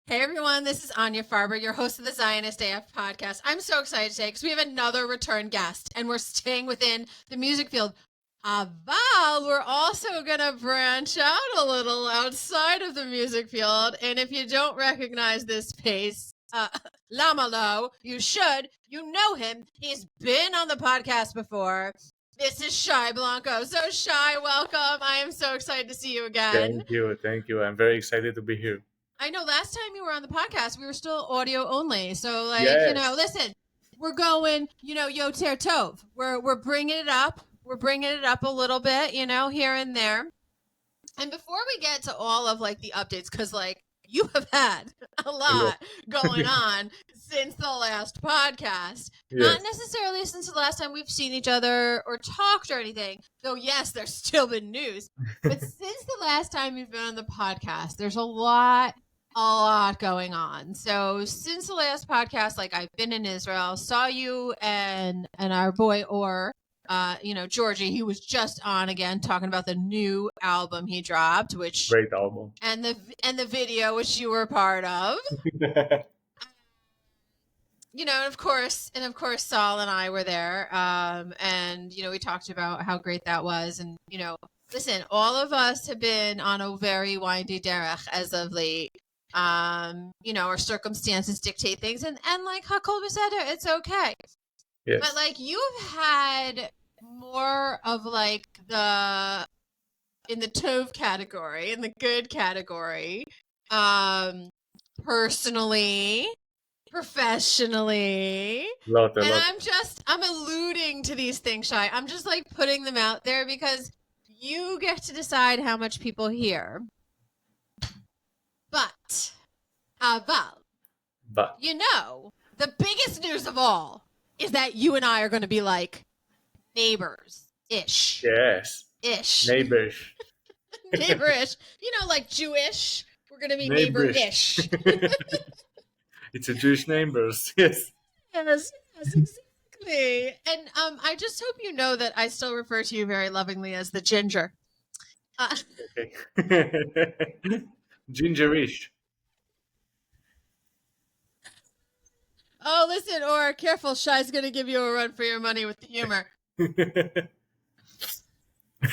Hey everyone, this is Anya Farber, your host of the Zionist AF Podcast. I'm so excited today because we have another return guest and we're staying within the music field. Aval, we're also going to branch out a little outside of the music field. And if you don't recognize this face, Lamalo, you should. You know him. He's been on the podcast before. This is Shay Blanco. So Shay, welcome. I am so excited to see you again. Thank you. I'm very excited to be here. I know last time you were on the podcast, we were still audio only. So, like, Yes. listen, we're going, Yoter Tov. We're bringing it up. We're bringing it up a little bit, here and there. And before we get to all of, like, the updates, because, like, you have had a lot going on since the last podcast. Yes. Not necessarily since the last time we've seen each other or talked or anything. Though, yes, there's still been news. But since the last time you've been on the podcast, there's a lot going on. So since the last podcast, like, I've been in Israel, saw you and our boy Georgie, he was just on again talking about the new album he dropped, which Great album. and the video which you were a part of. And of course Saul and I were there. And we talked about how great that was. And listen, all of us have been on a very windy derech as of late. Our circumstances dictate things, and like Hakol Beseder, it's okay. Yes. But like you've had more of like in the Tov category, in the good category, personally, professionally. Lot. I'm alluding to these things, Shay. I'm just like putting them out there because you get to decide how much people hear. But, Aval, the biggest news of all is that you and I are going to be like neighbors-ish. Yes. Ish. Neighbors. Neighbor-ish. Like Jewish. We're going to be neighbor-ish. It's a Jewish neighbors. Yes. Yes, exactly. And I just hope you know that I still refer to you very lovingly as the ginger. Okay. Gingerish. Oh, listen, or careful, Shai's going to give you a run for your money with the humor. Oh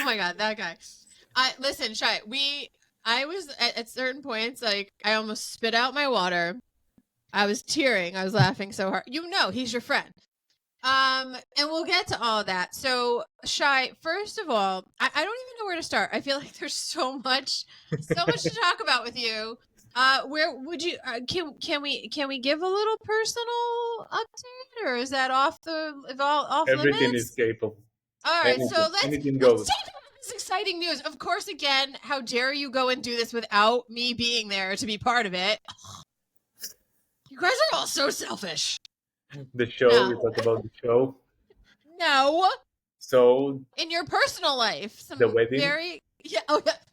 my God, that guy. Listen, Shay, I was at certain points, like, I almost spit out my water. I was tearing. I was laughing so hard. He's your friend. And we'll get to all of that. So, Shay, first of all, I don't even know where to start. I feel like there's so much to talk about with you. Where would you? Can we give a little personal update, or is that off Everything limits? is capable. All right, Anything. so let's Anything talk goes. about this exciting news. Of course, again, how dare you go and do this without me being there to be part of it? You guys are all so selfish. The show. No. We talk about the show. No. So. In your personal life, The wedding. The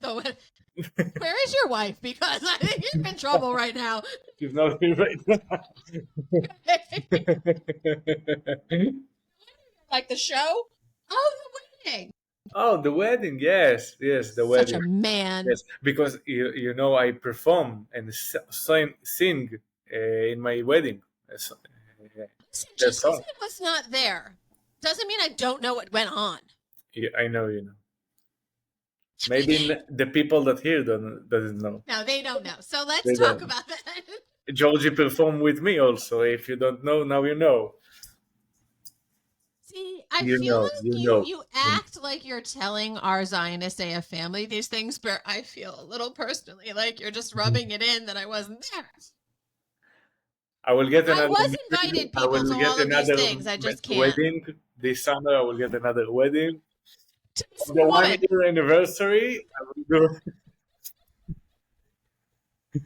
wedding. Where is your wife? Because I think you're in trouble right now. She's not here right now. Like the show? Oh, the wedding. Oh, the wedding. Yes, the wedding. Such a man. Yes, because I perform and sing in my wedding. Just because I was not there doesn't mean I don't know what went on. Yeah, I know you know. Maybe the people that hear doesn't know. No, they don't know. So let's talk about that. Georgie performed with me also. If you don't know, now you know. See, I feel like you act like you're telling our Zionist AF family these things, but I feel a little personally like you're just rubbing it in that I wasn't there. I will get another. I was invited people to all of these things. I just can't. Wedding this summer. I will get another wedding. The 1 year anniversary. I will do.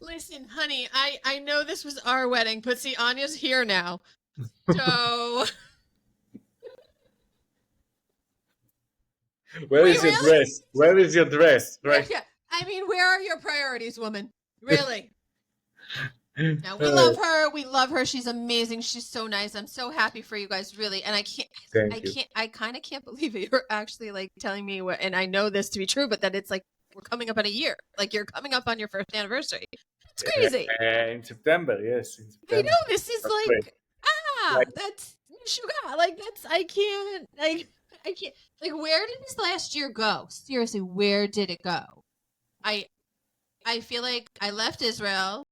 Listen, honey, I know this was our wedding, but see, Anya's here now. So. Where is your dress? Where is your dress? Right. Yeah. I mean, where are your priorities, woman? Really? No, we love her. We love her. She's amazing. She's so nice. I'm so happy for you guys, really. And I kind of can't believe it. You're actually like telling me what, and I know this to be true, but that it's like we're coming up on a year. Like you're coming up on your first anniversary. It's crazy. In September, yes. In I September. know, this is That's great. that's sugar. Like, I can't, like, where did this last year go? Seriously, where did it go? I feel like I left Israel,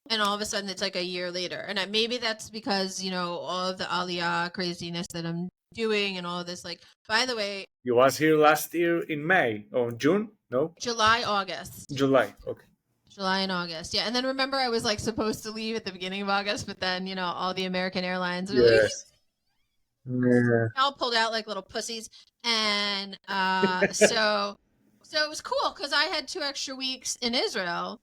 and all of a sudden it's like a year later. And maybe that's because, all of the Aliyah craziness that I'm doing and all of this. Like, by the way, You was here last year in May or June? No? July, August. July. Okay. July and August. Yeah. And then remember, I was like supposed to leave at the beginning of August, but then, all the American Airlines were like, Yes. Yeah. all pulled out like little pussies. And so it was cool because I had 2 extra weeks in Israel,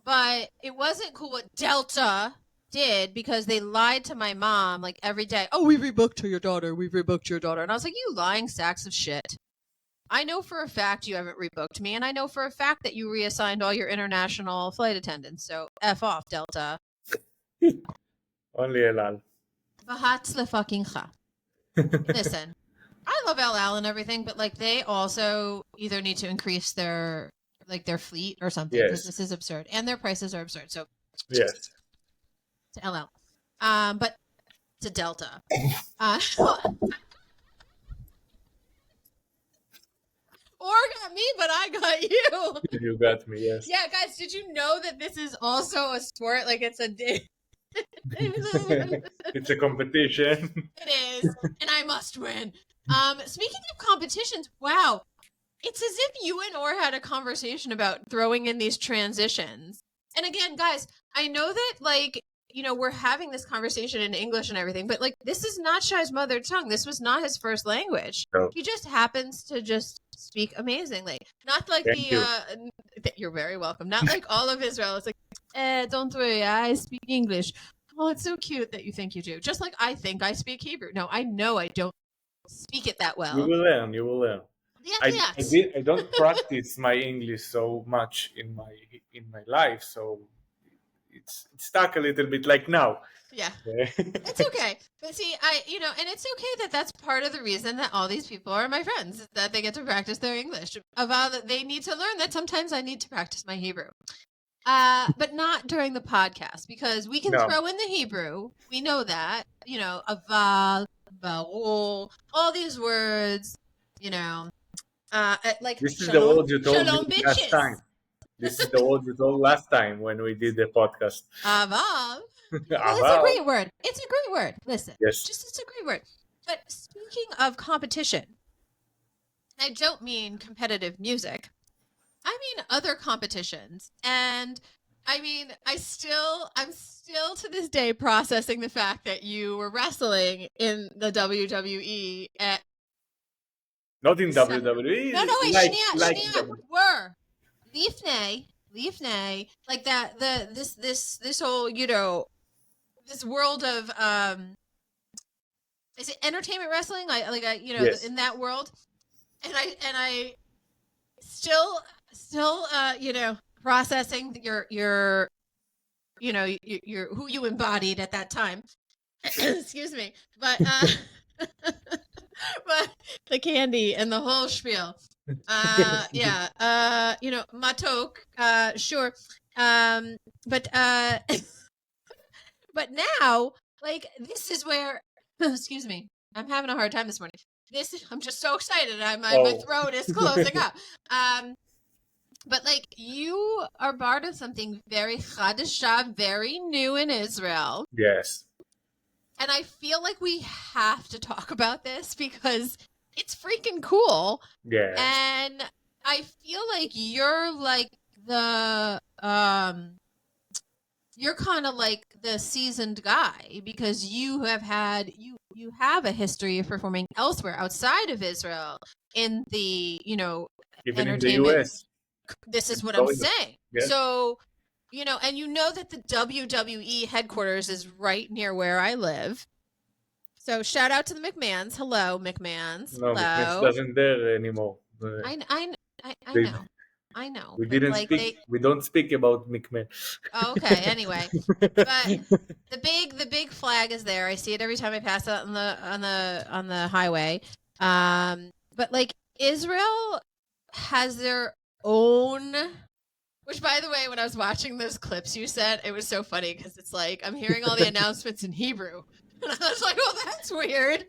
but it wasn't cool what Delta did because they lied to my mom like every day. Oh, we rebooked your daughter. We rebooked your daughter. And I was like, you lying sacks of shit. I know for a fact you haven't rebooked me, and I know for a fact that you reassigned all your international flight attendants. So F off, Delta. Only Elal. Vahatz lefakincha. Listen, I love El Al and everything, but like they also either need to increase their fleet or something because this is absurd, and their prices are absurd. So Yes. to El Al, but to Delta. Or got me, but I got you. You got me, yes. Yeah, guys, did you know that this is also a sport? Like, it's a day. It's a competition. It is, and I must win. Speaking of competitions, wow, it's as if you and Or had a conversation about throwing in these transitions. And again, guys, I know that, like, we're having this conversation in English and everything, but like, this is not Shai's mother tongue. This was not his first language. No. He just happens to just speak amazingly. Not like you're very welcome. Not like all of Israel. It's like, don't worry, I speak English. Oh, it's so cute that you think you do. Just like I think I speak Hebrew. No, I know I don't speak it that well. You will learn. Yes. I don't practice my English so much in my life, so it's stuck a little bit like now. Yeah. It's okay. But see, and it's okay that that's part of the reason that all these people are my friends, that they get to practice their English. That they need to learn that sometimes I need to practice my Hebrew. But not during the podcast, because we can throw in the Hebrew. We know that, aval, barol, all these words, like this is shalom, the word you told shalom me bitches. last time. This is the word you told last time when we did the podcast. Aval. Well, it's a great word. It's a great word. Listen, it's a great word. But speaking of competition, I don't mean competitive music. I mean other competitions. And I mean, I'm still to this day processing the fact that you were wrestling in the WWE at not in WWE. No, wait, like were Lifnei, like that. This whole this world of is it entertainment wrestling? Yes. In that world, and I still processing your who you embodied at that time. Excuse me, but but the candy and the whole spiel. Matok, sure. But but now, like, this is where excuse me, I'm having a hard time this morning. I'm just so excited. My throat is closing up. But like, you are part of something very chadasha, very new in Israel. Yes. And I feel like we have to talk about this because it's freaking cool. Yeah. And I feel like you're like you're kind of like the seasoned guy because you have a history of performing elsewhere outside of Israel in the, even in entertainment. the US. This is what I'm saying. Yeah. So, and that the WWE headquarters is right near where I live. So shout out to the McMahons. Hello, McMahons. No, Hello. McMahon's doesn't there anymore. I know. We didn't speak. We don't speak about McMahon. Okay. Anyway, but the big flag is there. I see it every time I pass it on the highway. But like Israel has their own. Which, by the way, when I was watching those clips you sent, it was so funny because it's like I'm hearing all the announcements in Hebrew, and I was like, "Oh, that's weird,"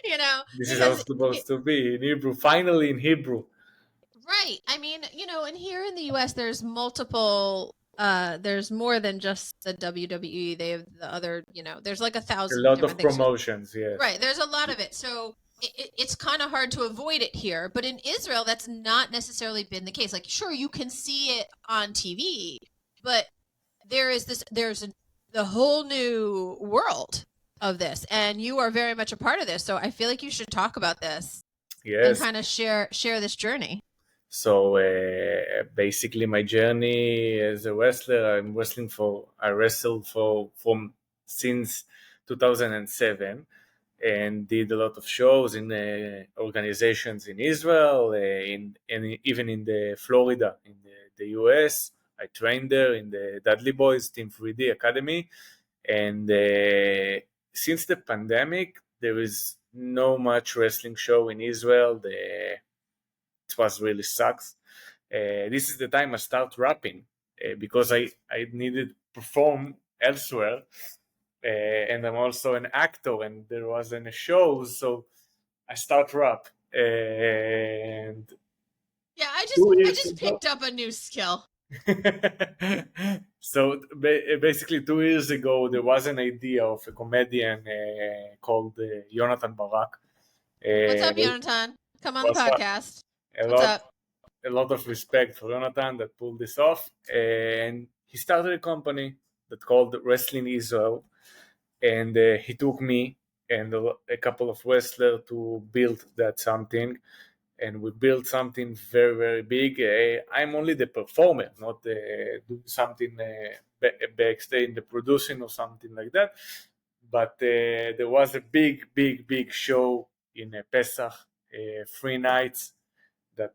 you know, This is how it's because supposed to be in Hebrew. Finally, in Hebrew. right. I mean, you know, and here in the U.S., there's multiple. There's more than just the WWE. They have the other. You know, there's like A 1,000 lot of different things. promotions, yes. Right. There's a lot of it. So it's kind of hard to avoid it here. But in Israel, that's not necessarily been the case. Like, sure, you can see it on TV, but the whole new world of this, and you are very much a part of this. So I feel like you should talk about this and Yes. kind of share this journey. So basically, my journey as a wrestler, I wrestled from since 2007, and did a lot of shows in organizations in Israel, and even in the Florida, in the US. I trained there in the Dudley Boys Team 3D Academy, and since the pandemic, there is no much wrestling show in Israel. It was really sucks. This is the time I start rapping because I needed to perform elsewhere, and I'm also an actor, and there wasn't a show, so I start rap. And Yeah, I years just ago- picked up a new skill. So basically, 2 years ago, there was an idea of a comedian called Jonathan Barak. What's up, Jonathan? Come on the What's up? podcast. A What's lot, up? a lot of respect for Jonathan that pulled this off. And he started a company that called Wrestling Israel. And he took me and a couple of wrestlers to build that something. And we built something very, very big. I'm only the performer, not doing something backstage, the producing or something like that. But there was a big, big, big show in Pesach, 3 nights, that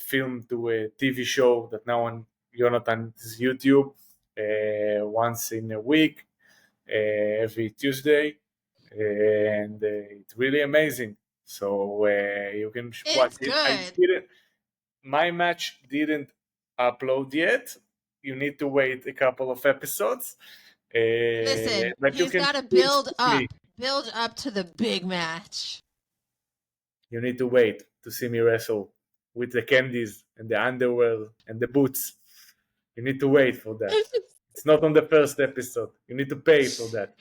filmed to a TV show that now on Jonathan's YouTube once in a week, every Tuesday, and it's really amazing. So you can watch it. My match didn't upload yet. You need to wait a couple of episodes. Listen, but he's got to build up to the big match. You need to wait to see me wrestle with the candies and the underwear and the boots. You need to wait for that. It's not on the first episode. You need to pay for that.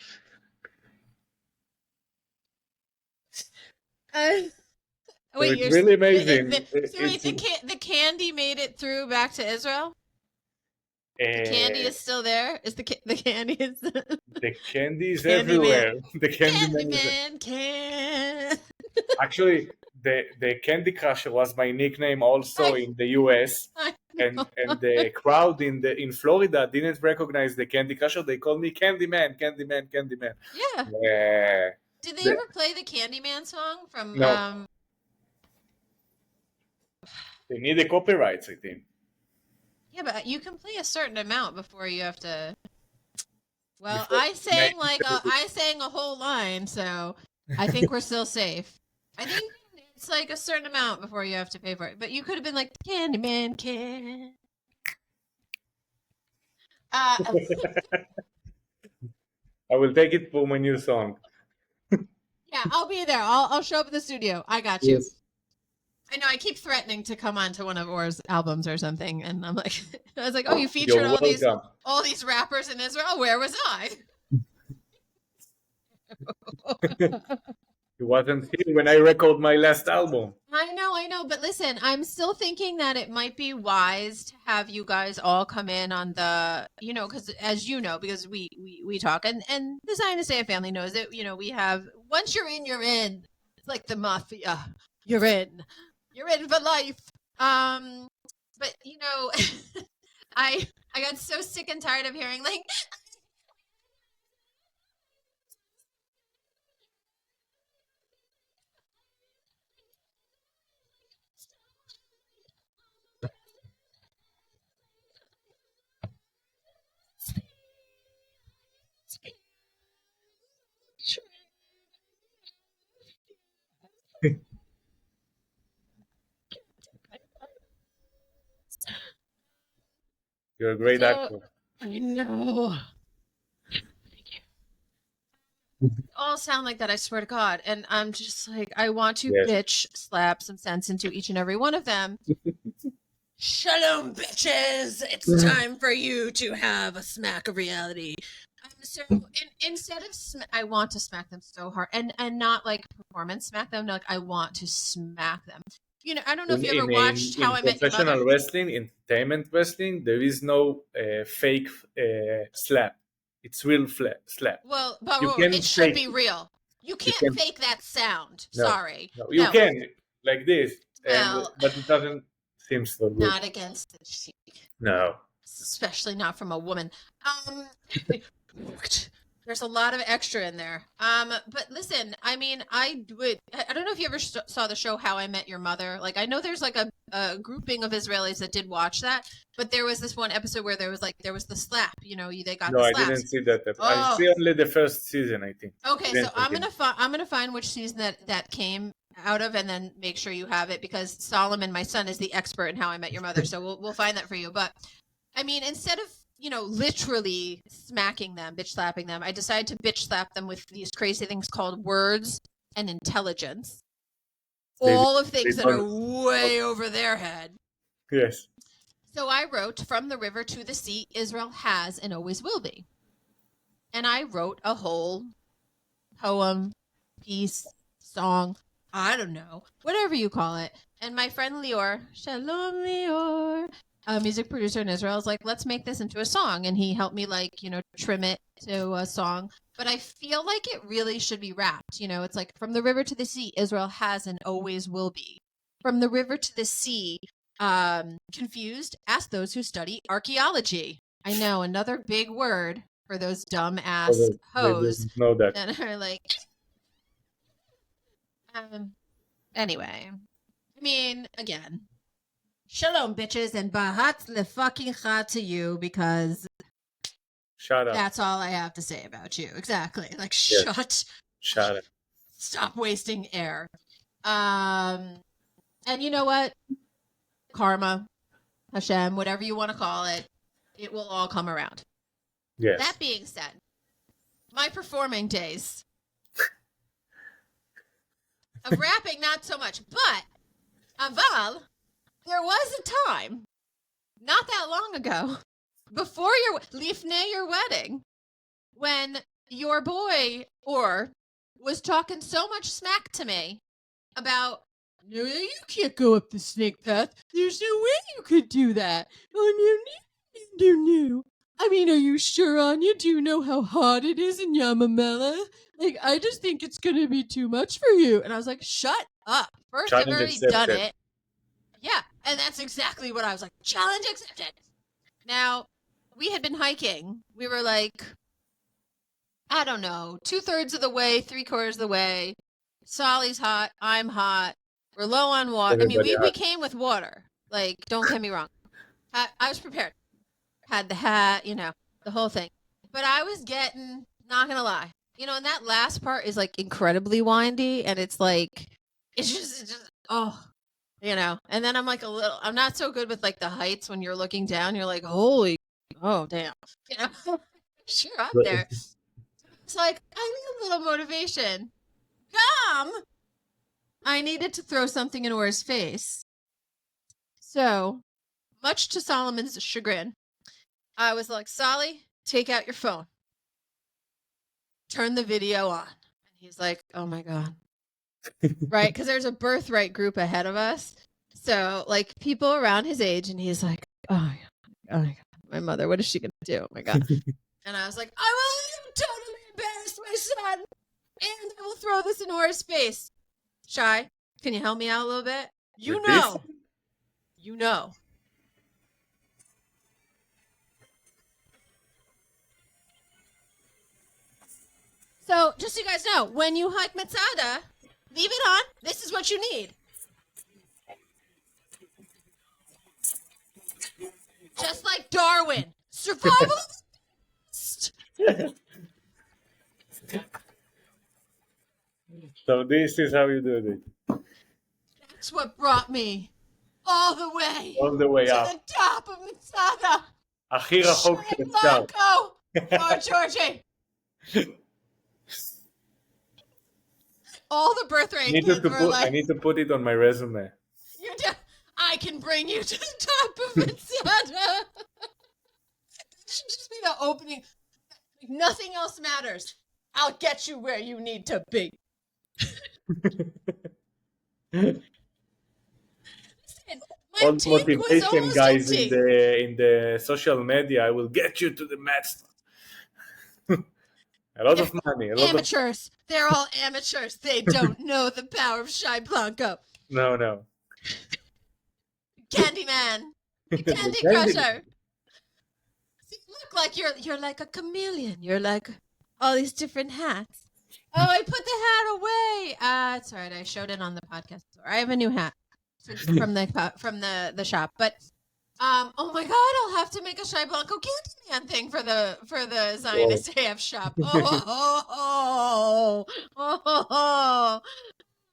Wait, it's really amazing. The candy made it through back to Israel? The candy is still there? Is the candy is the candy is everywhere. The Candyman can. Actually, the Candy Crusher was my nickname also in the US, and the crowd in Florida didn't recognize the Candy Crusher. They called me Candyman. Yeah. Did they ever play the Candyman song from? No. They need the copyrights, I think. Yeah, but you can play a certain amount before you have to. Well, I sang a whole line, so I think we're still safe. I think it's like a certain amount before you have to pay for it. But you could have been like Candyman can. I will take it for my new song. Yeah, I'll be there. I'll show up at the studio. I got you. Yes. I know I keep threatening to come on to one of Or's albums or something, and I'm like, I was like, oh, you featured all these rappers in Israel. Where was I? He wasn't here when I recorded my last album. I know. But listen, I'm still thinking that it might be wise to have you guys all come in on the, because as you know, because we talk, and the Zionist AF family knows that, we have, once you're in, you're in. It's like the mafia. You're in for life. But I got so sick and tired of hearing like. You're a great actor. I know. All sound like that, I swear to God. And I'm just like, I want to Yes. bitch slap some sense into each and every one of them. Shalom, bitches! It's time for you to have a smack of reality. So instead of I want to smack them so hard, and not like performance smack them. Like I want to smack them. You know, I don't know if you ever watched How I Met Your Mother. Professional wrestling, entertainment wrestling, there is no fake slap. It's real slap. Well, but You can it should fake be it. real. You can't fake that sound. No. Sorry. No, you can like this, Well, but it doesn't seem so good. not against the cheek. No. Especially not from a woman. There's a lot of extra in there. But listen, I mean, I don't know if you ever saw the show How I Met Your Mother. Like, I know there's like a grouping of Israelis that did watch that, but there was this one episode where there was the slap. You know, they got No, the I slaps. didn't see that. I see only the first season, I think. Okay, so I'm gonna find which season that came out of, and then make sure you have it, because Solomon, my son, is the expert in How I Met Your Mother. So we'll find that for you. But I mean, instead of literally smacking them, bitch slapping them, I decided to bitch slap them with these crazy things called words and intelligence. All of things that are way over their head. Yes. So I wrote, from the river to the sea, Israel has and always will be. And I wrote a whole poem, piece, song, I don't know, whatever you call it. And my friend Lior, Shalom Lior, a music producer in Israel, is like, let's make this into a song. And he helped me trim it to a song. But I feel like it really should be rapped. It's like, from the river to the sea, Israel has and always will be. From the river to the sea, confused, ask those who study archaeology. I know, another big word for those dumb ass hoes. They know that. And are like, anyway, I mean, again, shalom, bitches, and bahat le fucking chat to you, because shut up. That's all I have to say about you. Exactly. Like, yes. Shut up. Stop wasting air. And you know what? Karma, Hashem, whatever you want to call it, it will all come around. Yes. That being said, my performing days of rapping, not so much, but aval, there was a time, not that long ago, before lifnei your wedding, when your boy was talking so much smack to me about, no, you can't go up the snake path. There's no way you could do that. Oh, no. I mean, are you sure, Anya? Do you know how hot it is in Yamamela? Like, I just think it's going to be too much for you. And I was like, shut up. First, I've already done it. Yeah, and that's exactly what I was like, challenge accepted. Now, we had been hiking. We were like, I don't know, 2/3 of the way, 3/4 of the way. Solly's hot. I'm hot. We're low on water. I mean, we came with water. Like, don't get me wrong. I was prepared. Had the hat, the whole thing. But I was getting, not going to lie, and that last part is like incredibly windy, and it's like, it's just, and then I'm like I'm not so good with like the heights. When you're looking down, you're like, oh, damn. Sure, up there. It's like, I need a little motivation. Come! I needed to throw something in Or's face. So, much to Solomon's chagrin, I was like, Solly, take out your phone. Turn the video on. And he's like, oh my God. Right? Because there's a birthright group ahead of us. So, like, people around his age, and he's like, oh my God, my mother, what is she going to do? Oh my God. And I was like, I will totally embarrass my son, and I will throw this in Or's face. Shay, can you help me out a little bit? You know. So, just so you guys know, when you hike Matzada, leave it on. This is what you need. Just like Darwin. Survival. So this is how you do it. That's what brought me all the way up to the top of Matzada. הכי רחוק Shay שאפשר. Blanco! Oh, Georgie! All the birthright kids were like, I need to put it on my resume. I can bring you to the top of Masada. That should just be the opening. Like, nothing else matters. I'll get you where you need to be. Listen, my All tank was motivation almost guys empty. in the social media. I will get you to the match. A lot of money. Amateurs. They're all amateurs. They don't know the power of Shay Blanco. No. Candyman. Candy Crusher. See, look, like you're like a chameleon. You're like all these different hats. Oh, I put the hat away. It's all right. I showed it on the podcast store. I have a new hat from the shop. But oh my God, I'll have to make a Shay Blanco Candyman thing for the Zionist AF shop. Oh.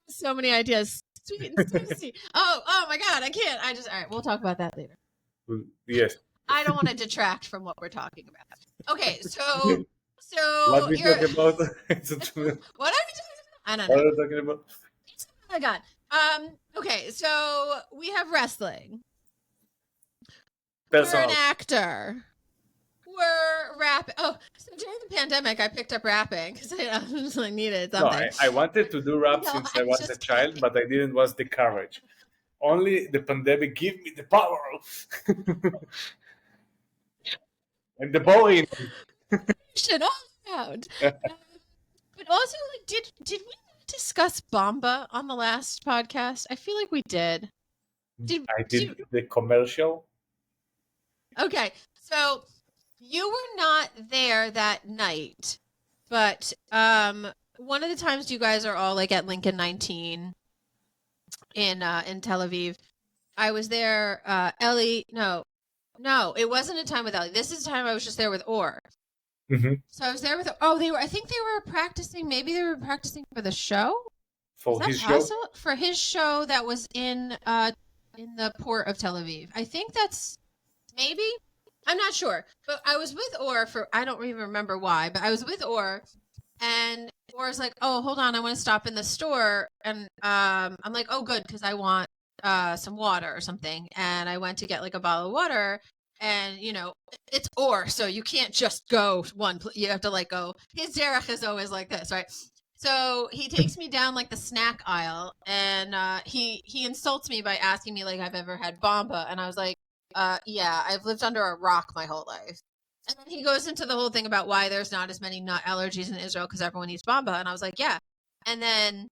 So many ideas. Sweet and spicy. Oh my God, I can't. All right, we'll talk about that later. Yes. I don't want to detract from what we're talking about. Okay, so What we talk about? what are we talking about? I don't What know. are we talking about? Oh my God. Okay, so we have wrestling. We're an actor. We're rapping. Oh, so during the pandemic, I picked up rapping because I needed something. No, I wanted to do rap since I was a child, but I didn't want the courage. Only the pandemic gave me the power. And the boring. Shit all around. But also, like, did we discuss Bomba on the last podcast? I feel like we did. I did the commercial. Okay, so you were not there that night, but one of the times you guys are all like at Lincoln 19 in Tel Aviv, I was there. Ellie, no, it wasn't a time with Ellie. This is a time I was just there with Or. Mm-hmm. So I was there with. Oh, they were. I think they were practicing. Maybe they were practicing for the show. For his show. For his show that was in the port of Tel Aviv. I think that's maybe. I'm not sure, but I was with Or for. I don't even remember why, but I was with Or, and Or's like, "Oh, hold on, I want to stop in the store," and I'm like, "Oh, good, because I want some water or something," and I went to get like a bottle of water. And, you know, it's Or, so you can't just go one. You have to, like, go. His derech is always like this, right? So he takes me down, like, the snack aisle, and he insults me by asking me, like, I've ever had Bomba. And I was like, yeah, I've lived under a rock my whole life. And then he goes into the whole thing about why there's not as many nut allergies in Israel because everyone eats Bomba. And I was like, yeah. And then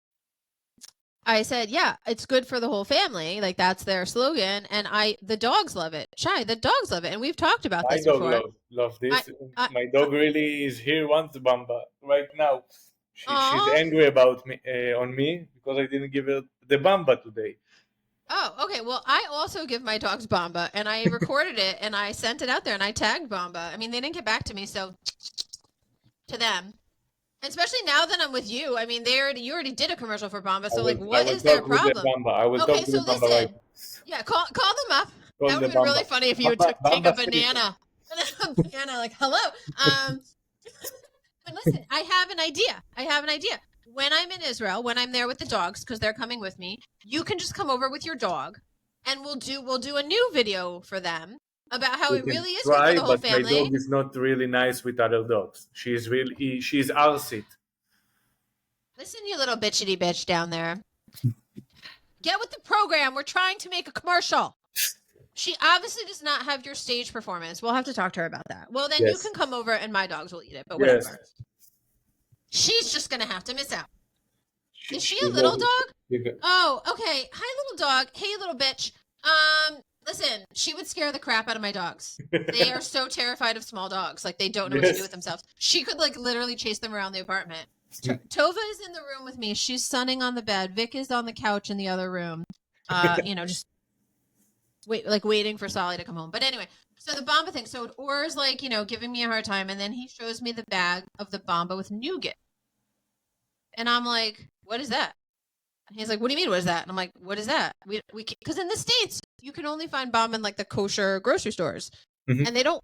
I said, yeah, it's good for the whole family. Like, that's their slogan. And the dogs love it. Shay, the dogs love it. And we've talked about this before. My dog love this. My dog really is here, wants Bamba right now. She's angry about me, on me, because I didn't give her the Bamba today. Oh, okay. Well, I also give my dogs Bamba, and I recorded it, and I sent it out there, and I tagged Bamba. I mean, they didn't get back to me, so to them. Especially now that I'm with you, I mean, you already did a commercial for Bamba, so like, what is their problem? I will talk to the Bamba. Like, yeah, call them up. That would have been really funny if you would take a banana, like, hello. But listen, I have an idea. When I'm in Israel, when I'm there with the dogs, because they're coming with me, you can just come over with your dog, and we'll do a new video for them about how it really is good for the whole family. My dog is not really nice with other dogs. She's arsit. Listen, you little bitchity bitch down there. Get with the program. We're trying to make a commercial. She obviously does not have your stage performance. We'll have to talk to her about that. Well, then you can come over and my dogs will eat it, but whatever. Yes. She's just going to have to miss out. Is she a little dog? Oh, okay. Hi, little dog. Hey, little bitch. Listen, she would scare the crap out of my dogs. They are so terrified of small dogs. Like, they don't know what to do with themselves. She could, like, literally chase them around the apartment. Tova is in the room with me. She's sunning on the bed. Vic is on the couch in the other room. Just waiting for Sally to come home. But anyway, so the Bamba thing. So Or's like, giving me a hard time. And then he shows me the bag of the Bamba with nougat. And I'm like, what is that? He's like, what do you mean, what is that? And I'm like, what is that? We because in the States, you can only find Bamba in, like, the kosher grocery stores. Mhm. and they don't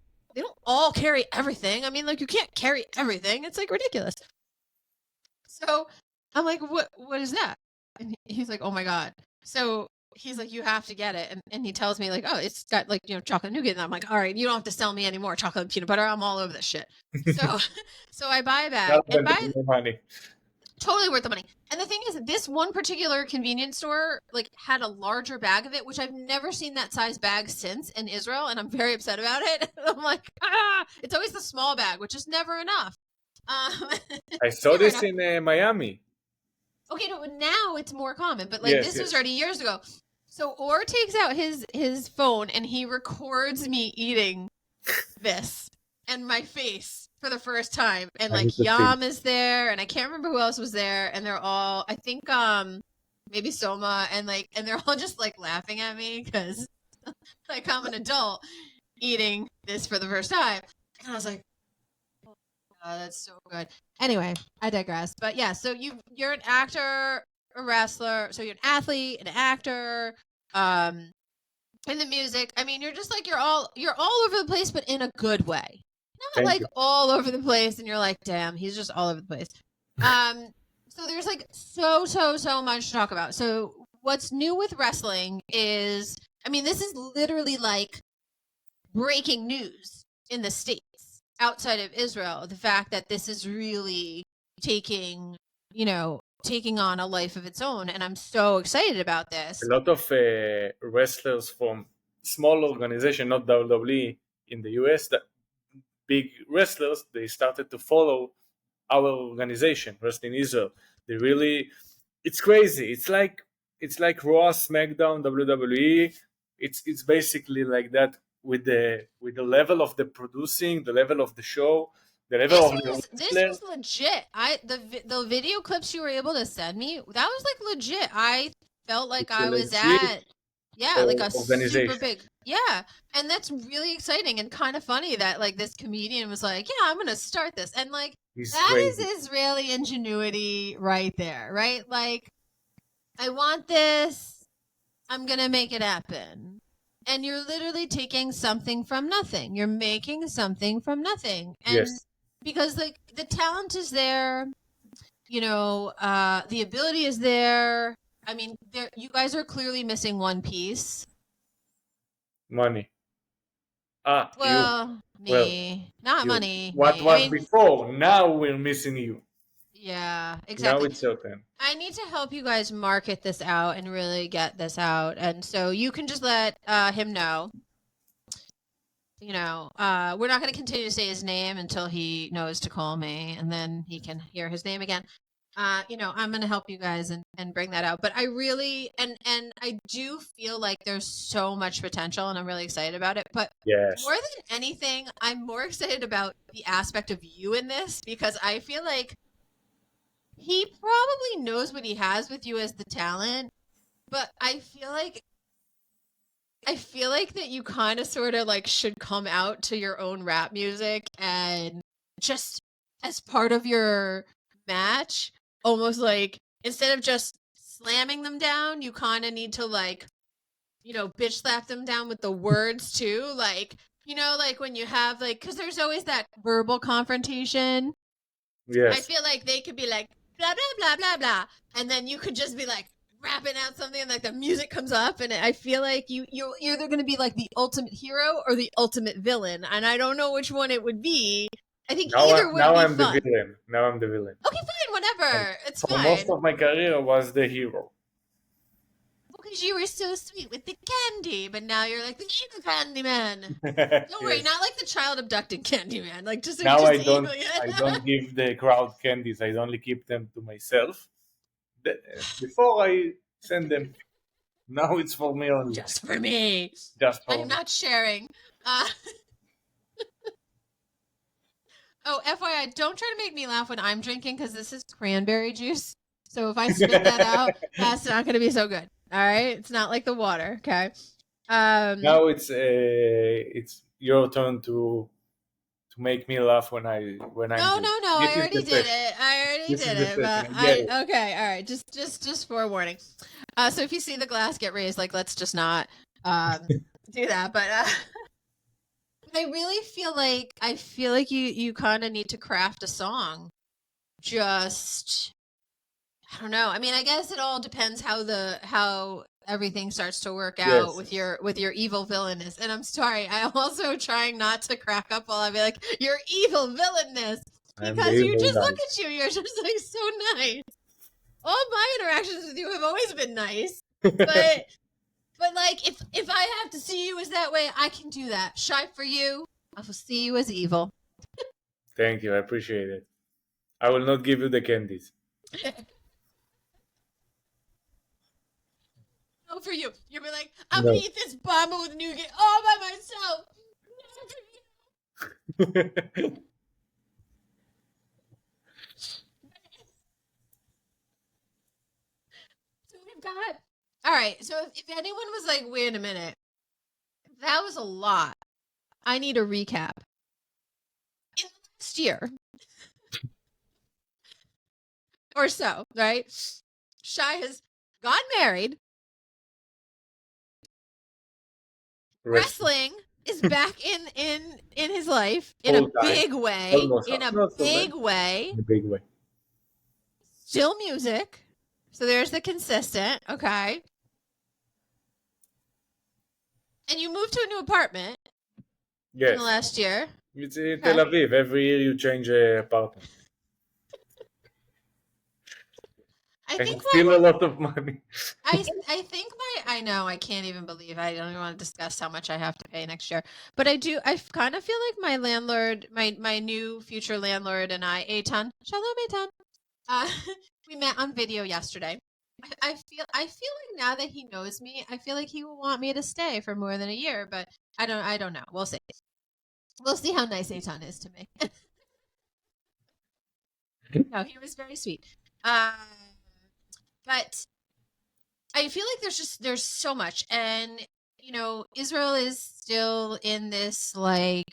all carry everything. I mean, like, you can't carry everything. It's like ridiculous. So I'm like, what is that? And he's like, oh my God. So he's like, you have to get it. And he tells me, like, oh, it's got, like, chocolate nougat. And I'm like, all right, you don't have to sell me any more chocolate and peanut butter. I'm all over this shit. So so I buy a bag and buy Money. totally worth the money. And the thing is, this one particular convenience store like had a larger bag of it, which I've never seen that size bag since in Israel, and I'm very upset about it. I'm like, it's always the small bag, which is never enough. I saw this in Miami. Okay, no, now it's more common, but like Yes, this was already years ago. So Orr takes out his phone and he records me eating this and my face for the first time. And like Yam is there, and I can't remember who else was there, and they're all, I think maybe Soma, and they're all just like laughing at me because like I'm an adult eating this for the first time. And I was like, oh, that's so good. Anyway, I digress. But yeah, so you're an actor, a wrestler, so you're an athlete, an actor, in the music. I mean, you're just like you're all over the place, but in a good way. Not like all over the place, and you're like, damn, he's just all over the place. So there's like so much to talk about. So what's new with wrestling is, I mean, this is literally like breaking news in the States outside of Israel. The fact that this is really taking on a life of its own, and I'm so excited about this. A lot of wrestlers from small organization, not WWE in the US, that big wrestlers, they started to follow our organization, Wrestling Israel. They really, it's crazy. It's like Raw, SmackDown, WWE. It's basically like that with the level of the producing, the level of the show, the level this was legit. The video clips you were able to send me, that was like legit. I felt like I was at like a super big and that's really exciting and kind of funny that like this comedian was like, yeah, I'm gonna start this, and like that is Israeli ingenuity right there, right? Like, I want this, I'm gonna make it happen. And you're literally taking something from nothing. You're making something from nothing. And because like the talent is there, the ability is there. I mean, you guys are clearly missing one piece. Money. Not money. What was before? Now we're missing you. Yeah, exactly. Now it's your turn. I need to help you guys market this out and really get this out. And so you can just let him know. We're not going to continue to say his name until he knows to call me, and then he can hear his name again. I'm going to help you guys and bring that out. But I really, and I do feel like there's so much potential, and I'm really excited about it. But more than anything, I'm more excited about the aspect of you in this, because I feel like he probably knows what he has with you as the talent, but I feel like that you kind of sort of like should come out to your own rap music, and just as part of your match, almost like instead of just slamming them down, you kind of need to like, bitch slap them down with the words too. Like, like when you have like, because there's always that verbal confrontation. Yes. I feel like they could be like, blah, blah, blah, blah, blah. And then you could just be like rapping out something, and like the music comes up, and I feel like you're either going to be like the ultimate hero or the ultimate villain. And I don't know which one it would be. I think either would be fun. Now I'm the villain. Okay, fine, whatever. It's fine. Most of my career was the hero. Because you were so sweet with the candy, but now you're like the evil candy man. Don't worry, not like the child abducting candy man. Like just now just I don't give the crowd candies. I only keep them to myself. Before I send them. Now it's for me only. Just for me. I'm not sharing. Oh, FYI, don't try to make me laugh when I'm drinking, because this is cranberry juice. So if I spit that out, that's not going to be so good. All right, it's not like the water. Okay. Now it's your turn to make me laugh when I'm. No. I already did it. But okay. All right. Just forewarning. So if you see the glass get raised, like, let's just not do that. But I really feel like you kind of need to craft a song. Just I don't know. I mean, I guess it all depends how everything starts to work out Yes. with your evil villainess. And I'm sorry, I'm also trying not to crack up while I be like, your evil villainess. I'm the Because you evil just guy. look at you, you're just like so nice. All my interactions with you have always been nice. But like if I have to see you as that way, I can do that. Shy, for you, I will see you as evil. Thank you. I appreciate it. I will not give you the candies. No, for you. You'll be like, I'm No. gonna eat this bomba with nougat all by myself. So we've got. All right. So if anyone was like, wait a minute, that was a lot. I need a recap. In the last year or so, right? Shy has gotten married. Wrestling is back in his life in Full a time. big way. Almost. In a Not full big time. way. In a big way. Still music. So there's the consistent, okay? And you moved to a new apartment in Yes. the last year. It's in Tel Aviv. Every year you change a apartment. I And think still a lot of money. I think I know, I can't even believe I don't even want to discuss how much I have to pay next year. But I kind of feel like my landlord, my new future landlord and I, Eitan, shalom Eitan, we met on video yesterday. I feel like now that he knows me, I feel like he will want me to stay for more than a year, but I don't know. We'll see. We'll see how nice Eitan is to me. No, he was very sweet. But I feel like there's so much, and Israel is still in this like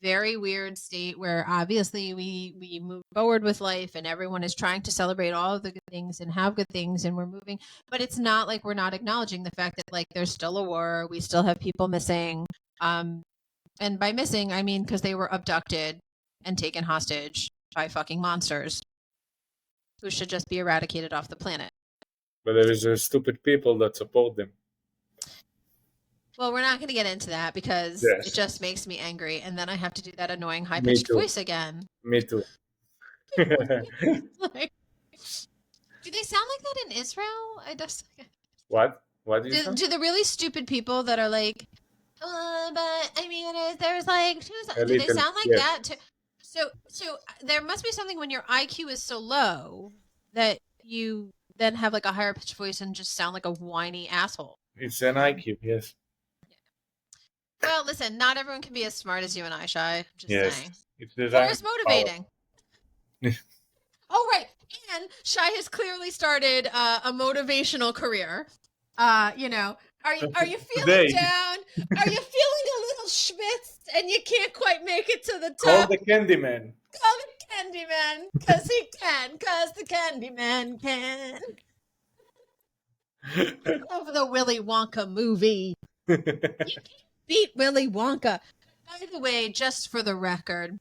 very weird state where obviously we move forward with life and everyone is trying to celebrate all of the good things and have good things and we're moving, but it's not like we're not acknowledging the fact that like there's still a war, we still have people missing, and by missing I mean because they were abducted and taken hostage by fucking monsters who should just be eradicated off the planet. But there is stupid people that support them. Well, we're not going to get into that because it just makes me angry, and then I have to do that annoying high-pitched voice again. Me too. Like, do they sound like that in Israel? I just What? What did you say? do the really stupid people that are like, but I mean, there's like, do they sound like that too? So there must be something when your IQ is so low that you then have like a higher pitched voice and just sound like a whiny asshole. It's an IQ, yes. Well, listen, not everyone can be as smart as you and I, Shy. Just saying. It's or as motivating. Oh, right. And Shy has clearly started a motivational career. Are you feeling down? Are you feeling a little schwitzed and you can't quite make it to the top? Call the Candyman. Call the Candyman, because he can, because the Candyman can. Over the Willy Wonka movie. You can't beat Willy Wonka. By the way, just for the record,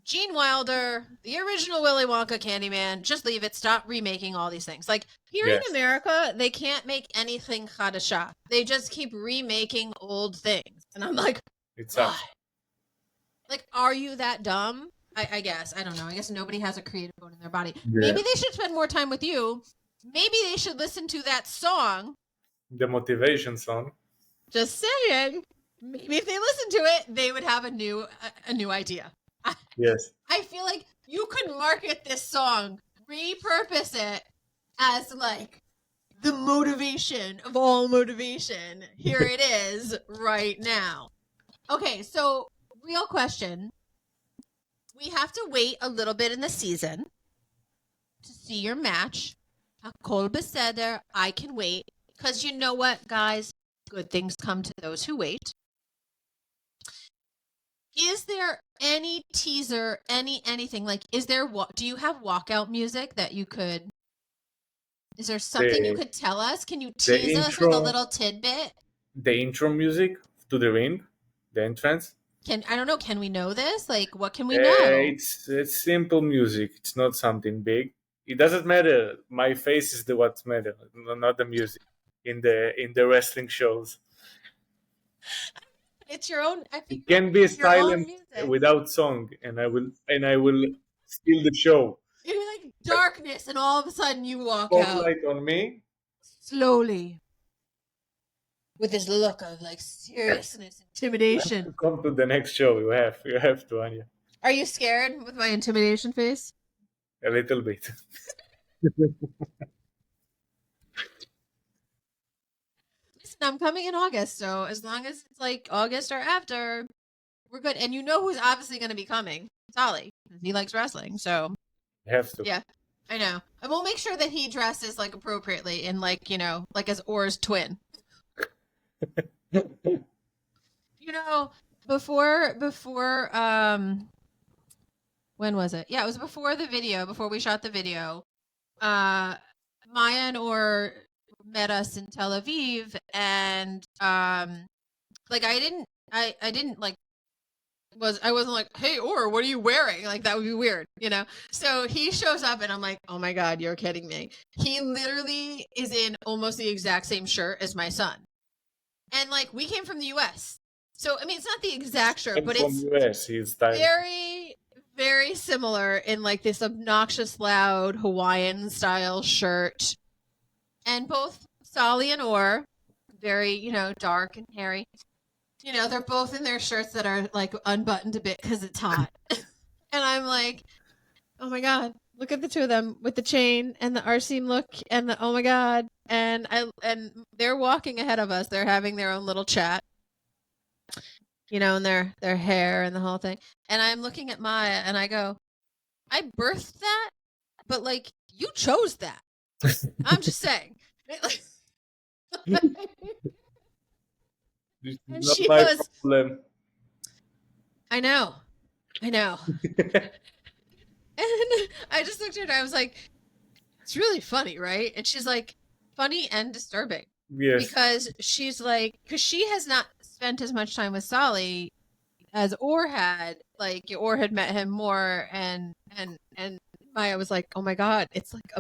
Gene Wilder, the original Willy Wonka Candyman, just leave it. Stop remaking all these things. Like, here in America, they can't make anything chadasha. They just keep remaking old things. And I'm like, it sucks. Like, are you that dumb? I guess. I don't know. I guess nobody has a creative bone in their body. Maybe they should spend more time with you. Maybe they should listen to that song. The motivation song. Just saying. Maybe if they listen to it, they would have a new idea. Yes. I feel like you could market this song, repurpose it as like the motivation of all motivation. Here it is right now. Okay, so real question. We have to wait a little bit in the season to see your match. Hakol beseder, I can wait. Because you know what, guys? Good things come to those who wait. Is there any teaser, anything? Like, do you have walkout music that you could, is there something you could tell us? Can you tease us with a little tidbit? The intro music to the ring, the entrance. I don't know. Can we know this? Like, what can we know? It's simple music. It's not something big. It doesn't matter. My face is what matters, not the music in the wrestling shows. It's your own. I think It can be it's your own silent music. without song, and I will steal the show. It'd be like darkness, and all of a sudden you walk out Spotlight on me. slowly with this look of like seriousness, intimidation. Come to the next show. You have to, Anya. Are you scared with my intimidation face? A little bit. Listen, I'm coming in August, so as long as it's like August or after, we're good. And you know who's obviously going to be coming? SAhay. He likes wrestling, so You have to. yeah, I know. And we'll make sure that he dresses like appropriately in like, you know, like as Orr's twin. You know, before when was it? Yeah, it was before we shot the video. Maya and Orr met us in Tel Aviv, and like I didn't like I wasn't like, hey Orr, what are you wearing? Like that would be weird, you know? So he shows up and I'm like, oh my God, you're kidding me. He literally is in almost the exact same shirt as my son. And like we came from the US. So I mean it's not the exact shirt, but it's US, he's very, very similar in like this obnoxious loud Hawaiian style shirt. And both SAhay and Orr, very, you know, dark and hairy. You know, they're both in their shirts that are like unbuttoned a bit because it's hot. And I'm like, oh my God, look at the two of them with the chain and the Arseem look and the oh my God. And they're walking ahead of us. They're having their own little chat. You know, and their hair and the whole thing. And I'm looking at Maya and I go, I birthed that, but like you chose that. I'm just saying. And she was problem. I know. And I just looked at her, I was like, it's really funny, right? And she's like, funny and disturbing. Yes. Because she's like, because she has not spent as much time with SAhay as Orr had. Like Orr had met him more, and Maya was like, oh my God, it's like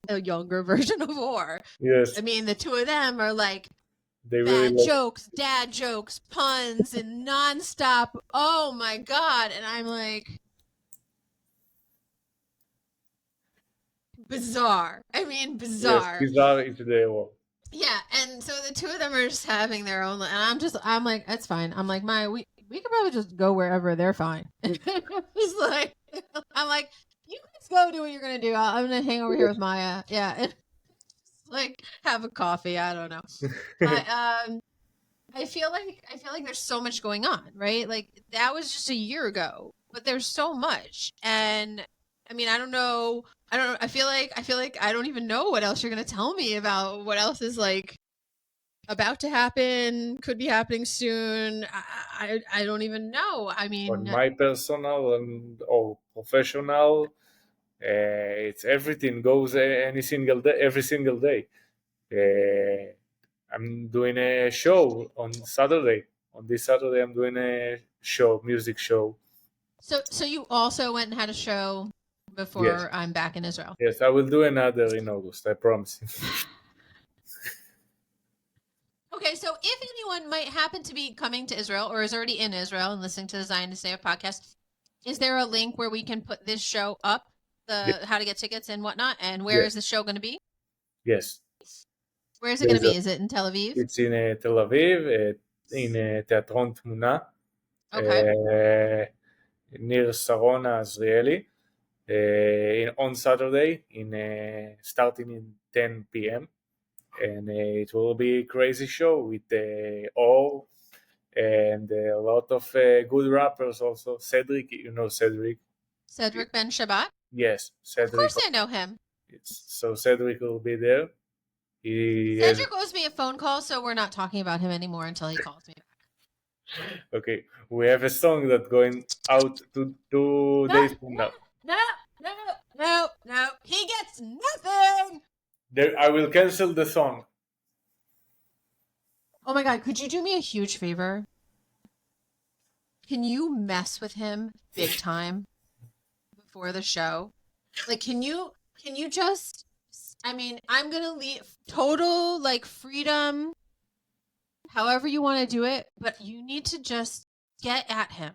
a younger version of Orr. Yes. I mean, the two of them are like they really bad jokes, dad jokes, puns, and nonstop. Oh my God. And I'm like, bizarre. I mean, bizarre. Yes, bizarre is the word. Yeah. And so the two of them are just having their own, and I'm like, that's fine. I'm like, Maya, we could probably just go wherever. They're fine. It's like, I'm like, you guys go do what you're going to do. I'm going to hang over here with Maya. Yeah. And like have a coffee. I don't know. I feel like there's so much going on, right? Like that was just a year ago, but there's so much. And I mean, I don't know. I feel like I don't even know what else you're going to tell me about what else is like about to happen, could be happening soon. I don't even know. I mean, on my personal or professional, it's everything goes every single day. I'm doing a show on Saturday. On this Saturday, I'm doing a music show. So you also went and had a show before Yes. I'm back in Israel. Yes, I will do another in August. I promise. Okay, so if anyone might happen to be coming to Israel or is already in Israel and listening to the Zionist AF podcast, is there a link where we can put this show up, how to get tickets and whatnot? And where is the show going to be? Yes. Where is it going to be? Is it in Tel Aviv? It's in Tel Aviv, in Teatron Tmuna. Okay. Near Sarona Azrieli. On Saturday, starting in 10 p.m. And it will be a crazy show with Orr and a lot of good rappers also. Cedric, you know Cedric? Cedric Ben Shabbat? Yes, Cedric. Of course I know him. So Cedric will be there. Cedric owes me a phone call, so we're not talking about him anymore until he calls me back. Okay, we have a song that's going out 2 days from now. No. He gets nothing. I will cancel the song. Oh my God, could you do me a huge favor? can you mess with him big time before the show? Like, can you just, I mean, I'm going to leave total like freedom, however you want to do it, but you need to just get at him.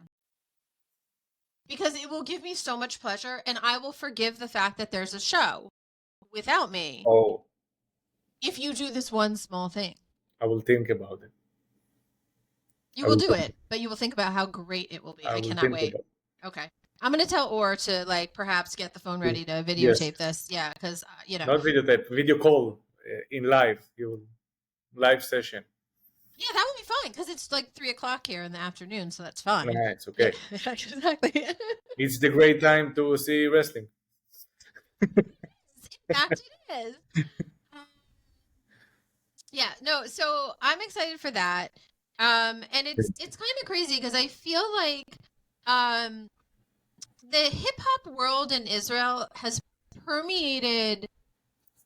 Because it will give me so much pleasure, and I will forgive the fact that there's a show without me. Oh, if you do this one small thing. I will think about it. You will do it, but you will think about how great it will be. I cannot wait. Okay. I'm going to tell Orr to like perhaps get the phone ready to videotape this. Yeah, because, you know. Not videotape, video call in live. Live session. Yeah, that would be fine because it's like 3:00 here in the afternoon, so that's fine. Yeah, it's okay. Yeah, exactly. It's the great time to see wrestling. In fact, it is. Yeah, no, so I'm excited for that. And it's kind of crazy because I feel like the hip hop world in Israel has permeated.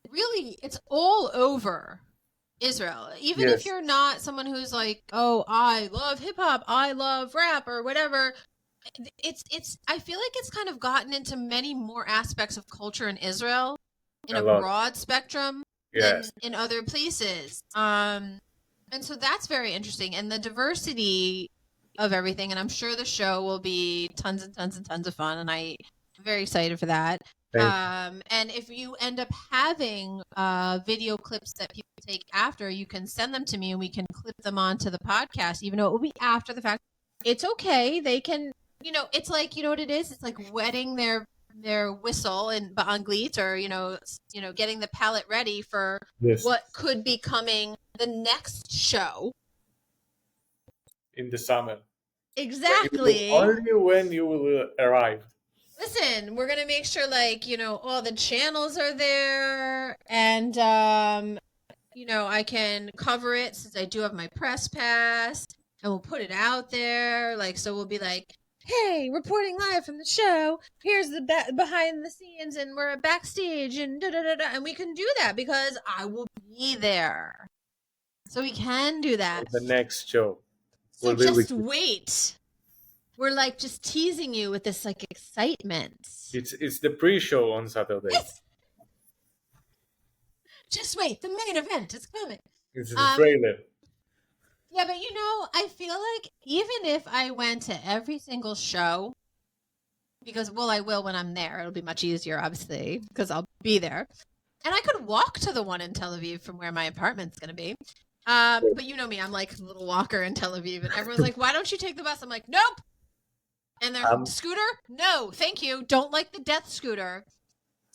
Really, it's all over Israel. Even if you're not someone who's like, oh, I love hip hop, I love rap or whatever. It's I feel like it's kind of gotten into many more aspects of culture in Israel in a broad spectrum than in other places. And so that's very interesting. And the diversity of everything, and I'm sure the show will be tons and tons and tons of fun, and I'm very excited for that. And if you end up having video clips that people take after, you can send them to me and we can clip them onto the podcast, even though it will be after the fact. It's okay. They can, you know, it's like, you know what it is? It's like wetting their whistle in Ba'anglit, or, you know, getting the palate ready for what could be coming the next show. In the summer. Exactly. Only when you will arrive. Listen, we're going to make sure, like, you know, all the channels are there, and, you know, I can cover it since I do have my press pass, and we'll put it out there, like, so we'll be like, hey, reporting live from the show, here's the behind the scenes, and we're backstage, and da-da-da-da, and we can do that because I will be there. So we can do that. The next show. So just wait. We're like just teasing you with this like excitement. It's the pre-show on Saturday. Yes. Just wait, the main event is coming. It's the trailer. Yeah, but you know, I feel like even if I went to every single show, because I will when I'm there. It'll be much easier, obviously, because I'll be there, and I could walk to the one in Tel Aviv from where my apartment's going to be. But you know me, I'm like a little walker in Tel Aviv, and everyone's like, "Why don't you take the bus?" I'm like, "Nope." And their scooter? No, thank you. Don't like the death scooter.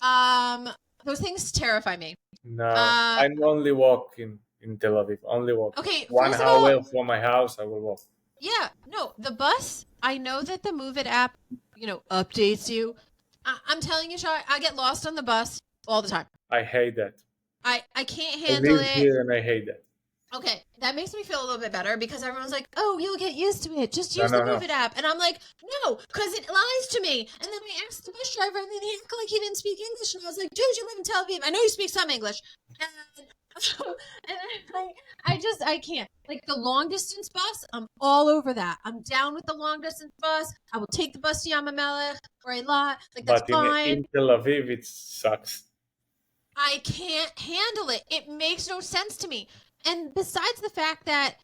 Those things terrify me. No, I'm only walking in Tel Aviv. Only walk. Okay, 1 hour from my house, I will walk. Yeah, no, the bus. I know that the Move It app, you know, updates you. I'm telling you, Shay, I get lost on the bus all the time. I hate that. I can't handle it. I live here and I hate that. Okay, that makes me feel a little bit better because everyone's like, oh, you'll get used to it. Just use the Move It app. And I'm like, no, because it lies to me. And then I asked the bus driver, and then he acted like he didn't speak English. And I was like, dude, you live in Tel Aviv. I know you speak some English. I can't. Like the long distance bus, I'm all over that. I'm down with the long distance bus. I will take the bus to Yam HaMelech or Eilat. Like, that's fine. In Tel Aviv, it sucks. I can't handle it. It makes no sense to me. And besides the fact that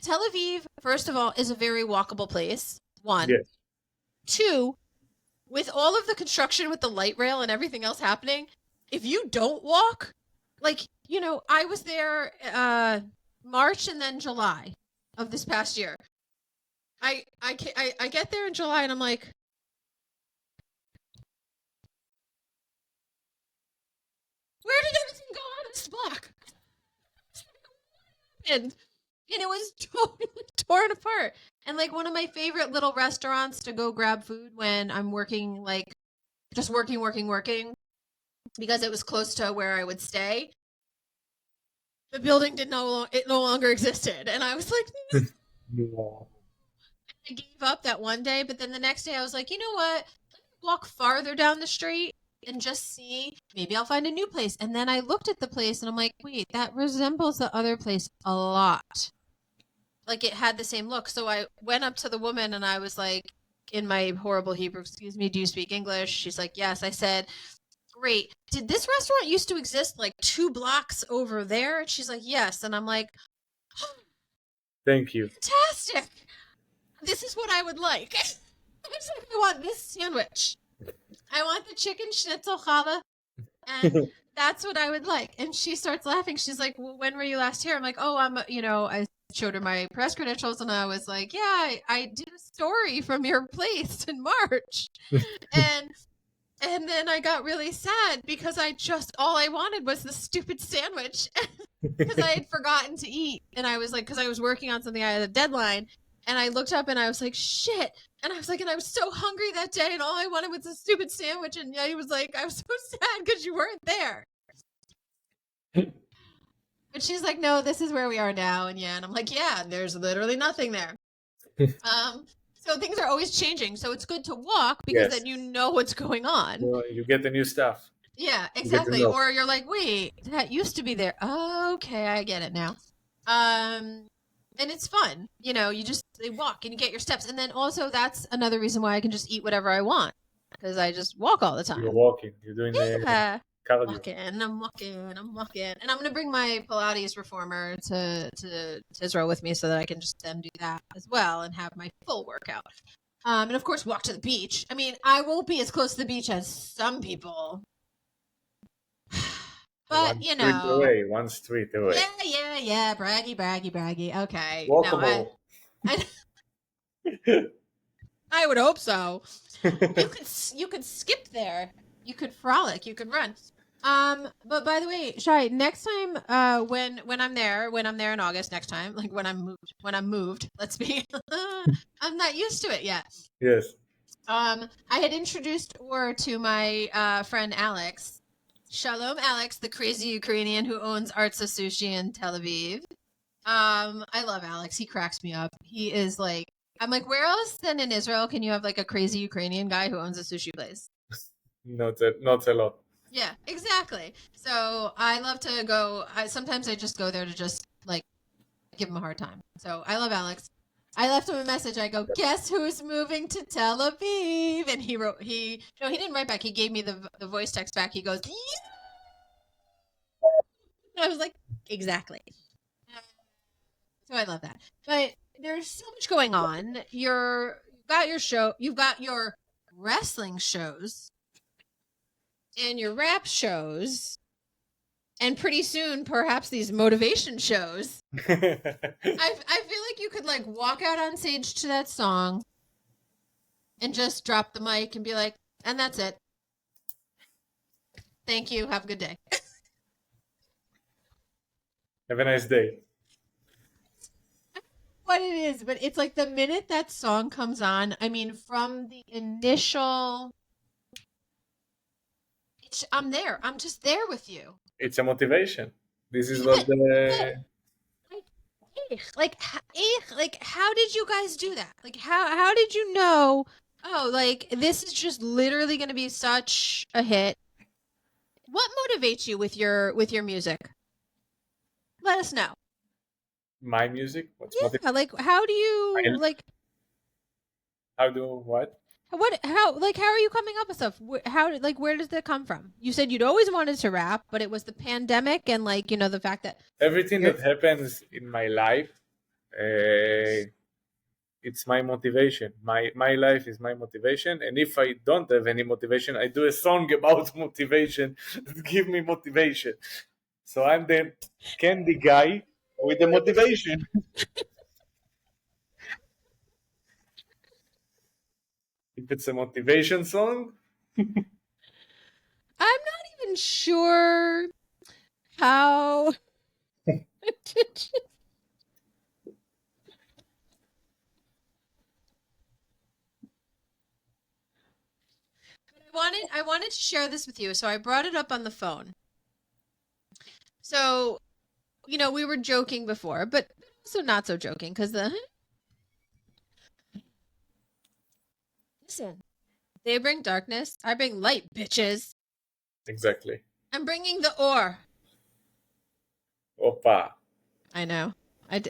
Tel Aviv, first of all, is a very walkable place, one. Yes. Two, with all of the construction with the light rail and everything else happening, if you don't walk, like, you know, I was there March and then July of this past year. I get there in July and I'm like, where did everything go on this block? And it was totally torn apart. And like one of my favorite little restaurants to go grab food when I'm working, like just working, because it was close to where I would stay. The building no longer existed. And I was like, no. I gave up that one day, but then the next day I was like, you know what? Let me walk farther down the street and just see, maybe I'll find a new place. And then I looked at the place and I'm like, wait, that resembles the other place a lot. like it had the same look. So I went up to the woman and I was like, in my horrible Hebrew, excuse me, do you speak English? She's like, yes. I said, great. Did this restaurant used to exist like 2 blocks over there? And she's like, yes. And I'm like, Thank you. fantastic. This is what I would like. I want this sandwich. I want the chicken schnitzel challah. And that's what I would like. And she starts laughing. She's like, well, when were you last here? I'm like, oh, I showed her my press credentials and I was like, yeah, I did a story from your place in March. And then I got really sad because all I wanted was the stupid sandwich because I had forgotten to eat. And I was like, because I was working on something, I had a deadline. And I looked up and I was like, shit. And I was like, and I was so hungry that day and all I wanted was a stupid sandwich. And he was like, I was so sad because you weren't there. But she's like, no, this is where we are now. And I'm like, yeah, there's literally nothing there. So things are always changing. So it's good to walk because then you know what's going on. Well, you get the new stuff. Yeah, exactly. Or you're like, wait, that used to be there. Okay, I get it now. And it's fun. You walk and you get your steps. And then also that's another reason why I can just eat whatever I want because I just walk all the time. You're walking. You're doing the cardio. I'm walking. And I'm going to bring my Pilates reformer to Israel with me so that I can just then do that as well and have my full workout. And of course, walk to the beach. I mean, I won't be as close to the beach as some people. But, One street away. Yeah. Braggy. Okay. Walkable. I would hope so. You could skip there. You could frolic. You could run. But by the way, Shay, next time, when I'm there in August, next time, like when I'm moved, let's be, I'm not used to it yet. Yes. I had introduced Or to my friend Alex. Shalom, Alex, the crazy Ukrainian who owns Artsa Sushi in Tel Aviv. I love Alex. He cracks me up. He is like, I'm like, where else than in Israel can you have like a crazy Ukrainian guy who owns a sushi place? Not a lot. Yeah, exactly. So I love to go. Sometimes I just go there to just like give him a hard time. So I love Alex. I left him a message. I go, guess who's moving to Tel Aviv? And he didn't write back. He gave me the voice text back. He goes, yeah! I was like, exactly. So I love that. But there's so much going on. You've got your show. You've got your wrestling shows and your rap shows. And pretty soon, perhaps these motivation shows. I feel like you could like walk out on stage to that song and just drop the mic and be like, and that's it. Thank you. Have a good day. Have a nice day. What it is, but it's like the minute that song comes on, I mean, from the initial, I'm there. I'm just there with you. It's a motivation. This is what the... Like, how did you guys do that? Like, how did you know, oh, like, this is just literally going to be such a hit? What motivates you with your music? Let us know. My music? Like, how do you, like... How do what? How are you coming up with stuff? Where does that come from? You said you'd always wanted to rap, but it was the pandemic and like, the fact that everything that happens in my life, it's my motivation. My life is my motivation. And if I don't have any motivation, I do a song about motivation that give me motivation. So I'm the candy guy with the motivation. If it's a motivation song, I'm not even sure how. I wanted to share this with you, so I brought it up on the phone. So, we were joking before, but also not so joking because listen, they bring darkness, I bring light, bitches. Exactly. I'm bringing the ore. Opa. I know.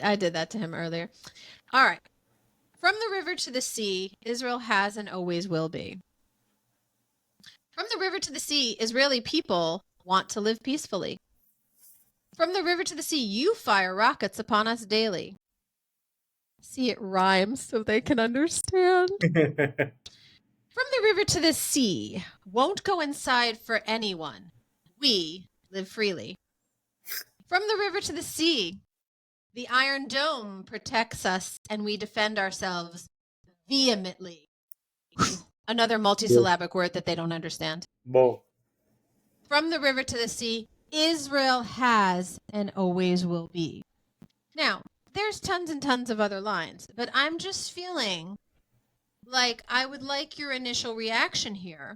I did that to him earlier. All right. From the river to the sea, Israel has and always will be. From the river to the sea, Israeli people want to live peacefully. From the river to the sea, you fire rockets upon us daily. See, it rhymes so they can understand. From the river to the sea, won't go inside for anyone. We live freely. From the river to the sea, the Iron Dome protects us and we defend ourselves vehemently. Another multisyllabic word that they don't understand. Bo. From the river to the sea, Israel has and always will be. Now, there's tons and tons of other lines, but I'm just feeling like I would like your initial reaction here.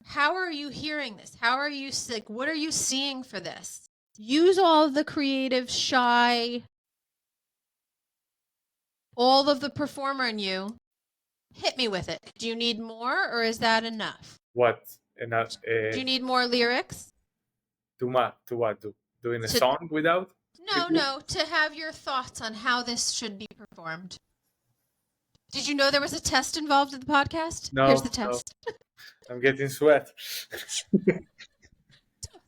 How are you hearing this? How are you, like, what are you seeing for this? Use all of the creative, shy, all of the performer in you. Hit me with it. Do you need more, or is that enough? What? Do you need more lyrics? To what? Doing a song without? No, to have your thoughts on how this should be performed. Did you know there was a test involved in the podcast? No. Here's the test. No. I'm getting sweat. Do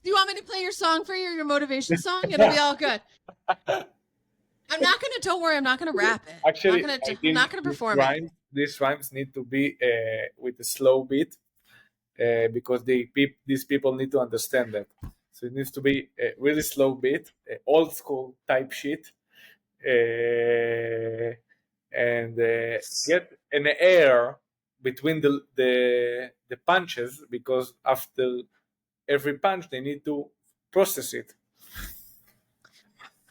you want me to play your song for you, your motivation song? It'll be all good. Don't worry, I'm not going to rap it. Actually, I'm not going to perform it. These rhymes need to be with a slow beat because these people need to understand that. So it needs to be a really slow beat, old school type shit, and get an air between the punches, because after every punch they need to process it.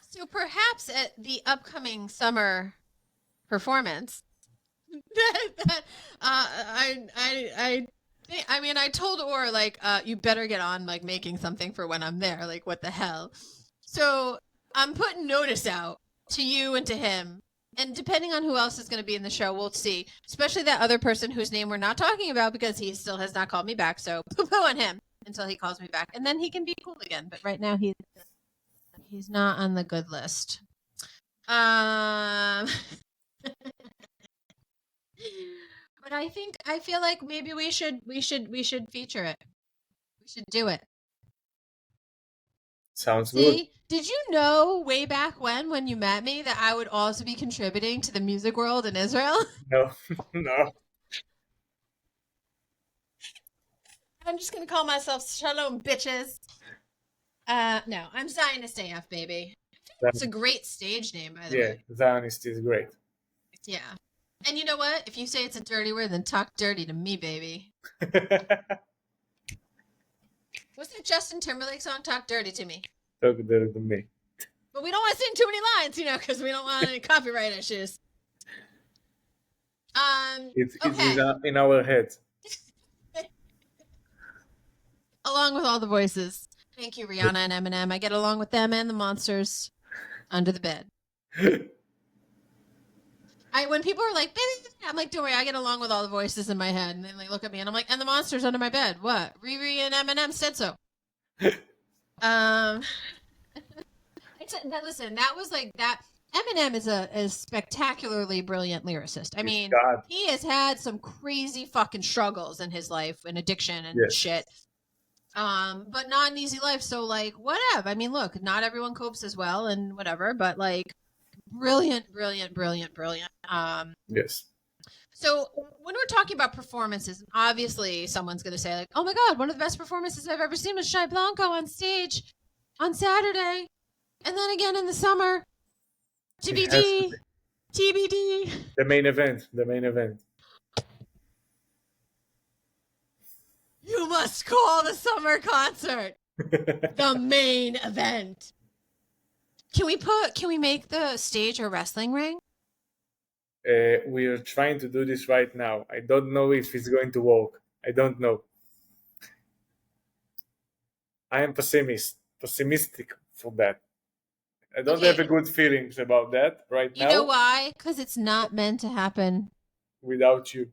So perhaps at the upcoming summer performance, I told Or, like, you better get on, like, making something for when I'm there. Like, what the hell? So I'm putting notice out to you and to him. And depending on who else is going to be in the show, we'll see. Especially that other person whose name we're not talking about because he still has not called me back. So poo-poo on him until he calls me back. And then he can be cool again. But right now he's not on the good list. But I feel like maybe we should feature it. We should do it. Sounds good. Did you know way back when you met me that I would also be contributing to the music world in Israel? No. I'm just gonna call myself Shalom, bitches. No, I'm Zionist AF, baby. It's a great stage name, by the way. Yeah, Zionist is great. Yeah. And you know what? If you say it's a dirty word, then talk dirty to me, baby. What's that Justin Timberlake song? Talk dirty to me. Talk dirty to me. But we don't want to sing too many lines, because we don't want any copyright issues. It's okay. in our heads. Along with all the voices. Thank you, Rihanna and Eminem. I get along with them and the monsters under the bed. When people are like, baby, I'm like, don't worry, I get along with all the voices in my head. And then they look at me and I'm like, and the monsters under my bed. What? Riri and Eminem said so. Listen, that was like that. Eminem is a spectacularly brilliant lyricist. I mean, he has had some crazy fucking struggles in his life and addiction and shit. But not an easy life. So, like, whatever. I mean, look, not everyone copes as well and whatever, but like, brilliant. Yes. So when we're talking about performances, obviously someone's going to say, like, oh my God, one of the best performances I've ever seen was Shay Blanco on stage on Saturday. And then again in the summer. TBD. The main event. You must call the summer concert the main event. Can we make the stage a wrestling ring? We are trying to do this right now. I don't know if it's going to work. I don't know. I am pessimistic for that. I don't have a good feelings about that right now. You know why? Because it's not meant to happen without you.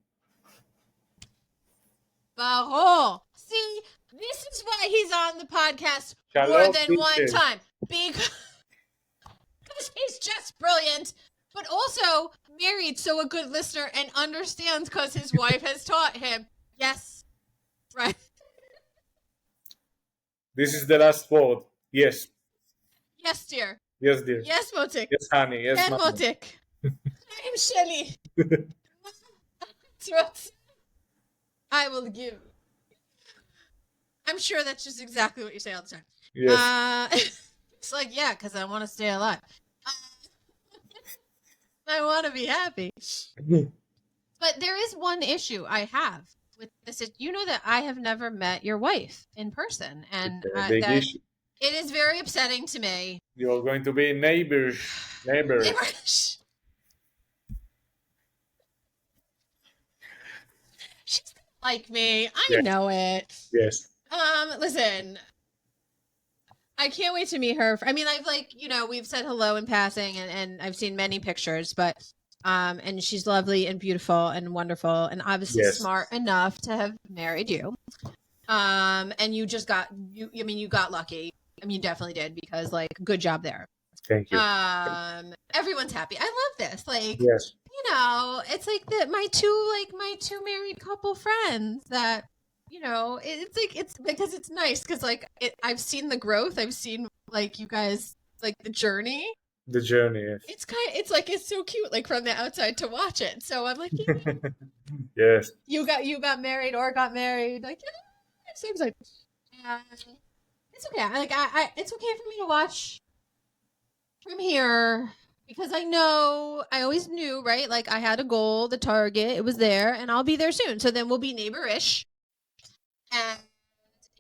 Baruch. See, this is why he's on the podcast more than one time. because he's just brilliant, but also married, so a good listener and understands because his wife has taught him. Yes, right. This is the last word. Yes. Yes, dear. Yes, dear. Yes, Motik. Yes, honey. Yes, And mama. Motik. I'm Shelly. I will give. I'm sure that's just exactly what you say all the time. Yes. It's like, yeah, because I want to stay alive. I want to be happy. But there is one issue I have with this. You know that I have never met your wife in person, and It's a big issue. it is very upsetting to me. You're going to be neighbors. Neighbors. She's like me. I know it. Yes. Listen. I can't wait to meet her. I mean, I've we've said hello in passing and I've seen many pictures, but and she's lovely and beautiful and wonderful and obviously smart enough to have married you. And you just got you got lucky. I mean, you definitely did because good job there. Thank you. Everyone's happy. I love this. Yes. It's like my two married couple friends that it's because it's nice because I've seen the growth. I've seen you guys the journey. The journey. Yes. It's so cute from the outside to watch it. So I'm yeah. Yes. You got married or got married. Yeah, it seems like it's okay. It's okay for me to watch from here because I always knew, right? I had a goal, the target, it was there, and I'll be there soon. So then we'll be neighborish. And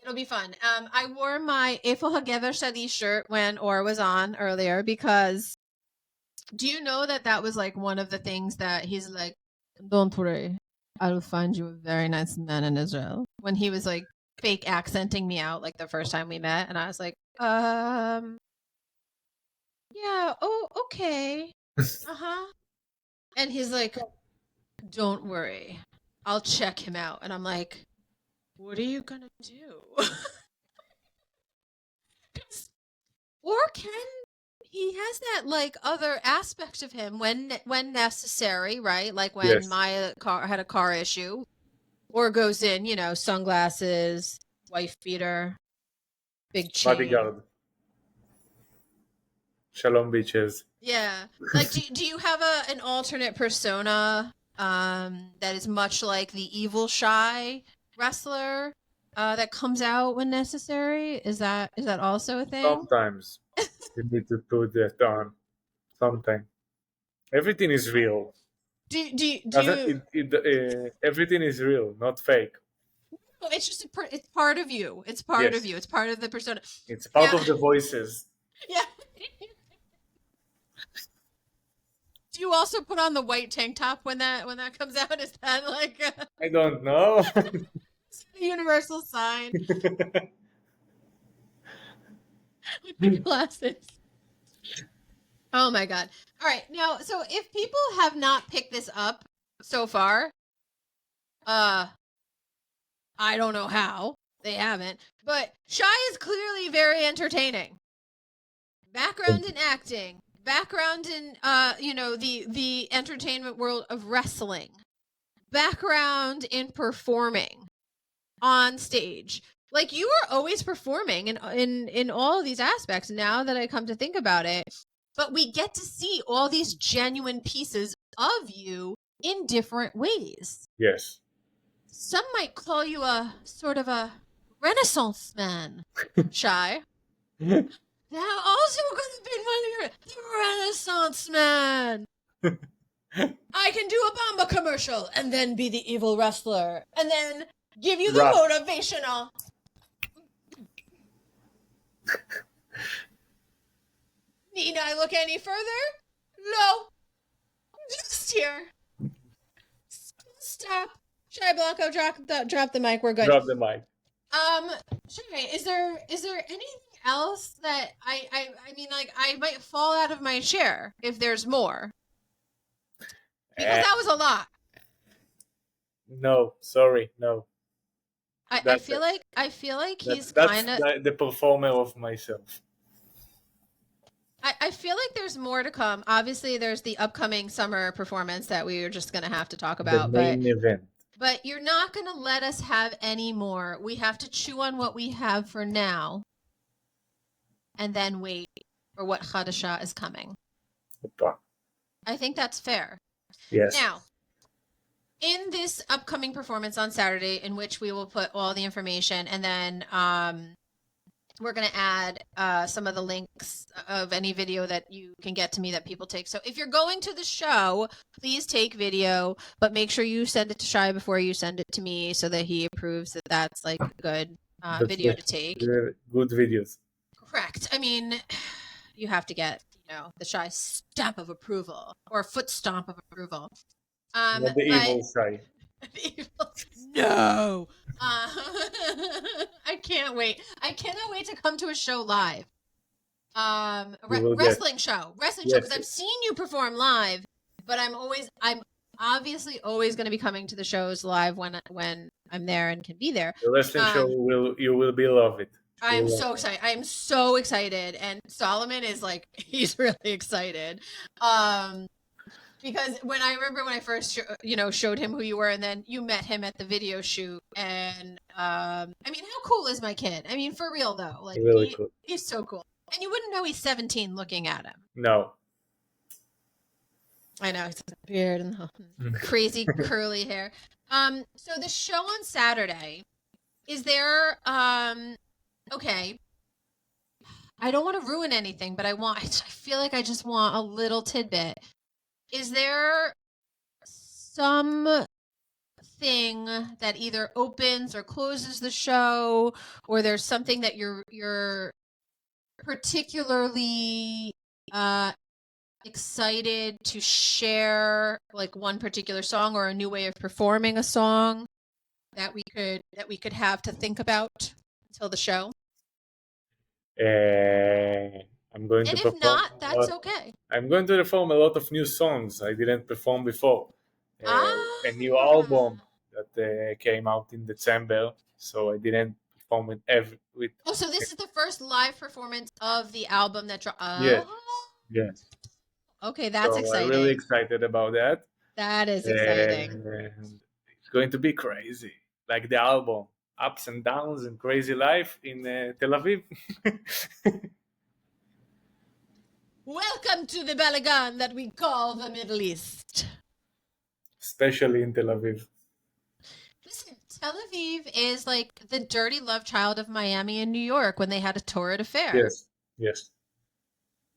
it'll be fun. I wore my Eiffel Hagever Shadi shirt when Or was on earlier because do you know that was one of the things that he's like, don't worry, I will find you a very nice man in Israel. When he was fake accenting me out the first time we met, and I was like, yeah, oh, okay. Uh-huh. And he's like, don't worry, I'll check him out. And I'm like, what are you gonna do? Or he has that other aspect of him when necessary, right? When Maya had a car issue, or goes in, sunglasses, wife beater, big chain, bodyguard, Shalom beaches. Yeah, do you have an alternate persona that is much like the evil Shay wrestler that comes out when necessary? Is that also a thing? Sometimes you need to put that on. Sometimes everything is real. Do you everything is real, not fake. No, it's just it's part of you. It's part of you. It's part of the persona. It's part of the voices. Yeah. Do you also put on the white tank top when that comes out? Is that I don't know. It's a universal sign. With the glasses. Oh my god. All right. Now, so if people have not picked this up so far, I don't know how. They haven't. But Shay is clearly very entertaining. Background in acting. Background in the entertainment world of wrestling. Background in performing on stage. You are always performing in all of these aspects now that I come to think about it. But we get to see all these genuine pieces of you in different ways. Yes. Some might call you a sort of a Renaissance man, Shay. Now also could have been one of the Renaissance man. I can do a Bamba commercial and then be the evil wrestler and then give you the motivational. Need I look any further? No. Just here. Stop. Shay Blanco, drop the mic. We're good. Drop the mic. Shay, is there anything else that I mean, I might fall out of my chair if there's more? Because that was a lot. No, sorry, no. I feel like he's that's kind of the performer of myself. I feel like there's more to come. Obviously, there's the upcoming summer performance that we are just going to have to talk The about. main event. But you're not going to let us have any more. We have to chew on what we have for now and then wait for what Chadasha is coming. Opa. I think that's fair. Yes. Now, in this upcoming performance on Saturday, in which we will put all the information, and then we're going to add some of the links of any video that you can get to me that people take. So if you're going to the show, please take video, but make sure you send it to Shay before you send it to me so that he approves that that's like a good video to take. Good videos. Correct. I mean, you have to get, the Shay stamp of approval or foot stomp of approval. Not the evil Shay. No. I can't wait. I cannot wait to come to a show live. Wrestling show, because I've seen you perform live, but I'm obviously always going to be coming to the shows live when I'm there and can be there. The wrestling show you will be love it. I'm so excited. I'm so excited, and Solomon is like, he's really excited. Because when I first showed him who you were, and then you met him at the video shoot, and I mean, how cool is my kid? I mean, for real though, like really cool. He's so cool, and you wouldn't know he's 17 looking at him. No, I know, he's got a beard and crazy curly hair. So the show on Saturday, is there okay? I don't want to ruin anything, but I feel like I just want a little tidbit. Is there some thing that either opens or closes the show, or there's something that you're particularly excited to share, like one particular song or a new way of performing a song that we could have to think about until the show? I'm going and to if not, that's okay. I'm going to perform a lot of new songs I didn't perform before. A new album that came out in December, so I didn't perform with. Oh, so this is the first live performance of the album that dropped. Yes. Okay, that's exciting. I'm really excited about that. That is exciting. And it's going to be crazy, like the album, ups and downs and crazy life in Tel Aviv. Welcome to the Balagan that we call the Middle East. Especially in Tel Aviv. Listen, Tel Aviv is like the dirty love child of Miami and New York when they had a torrid affair. Yes.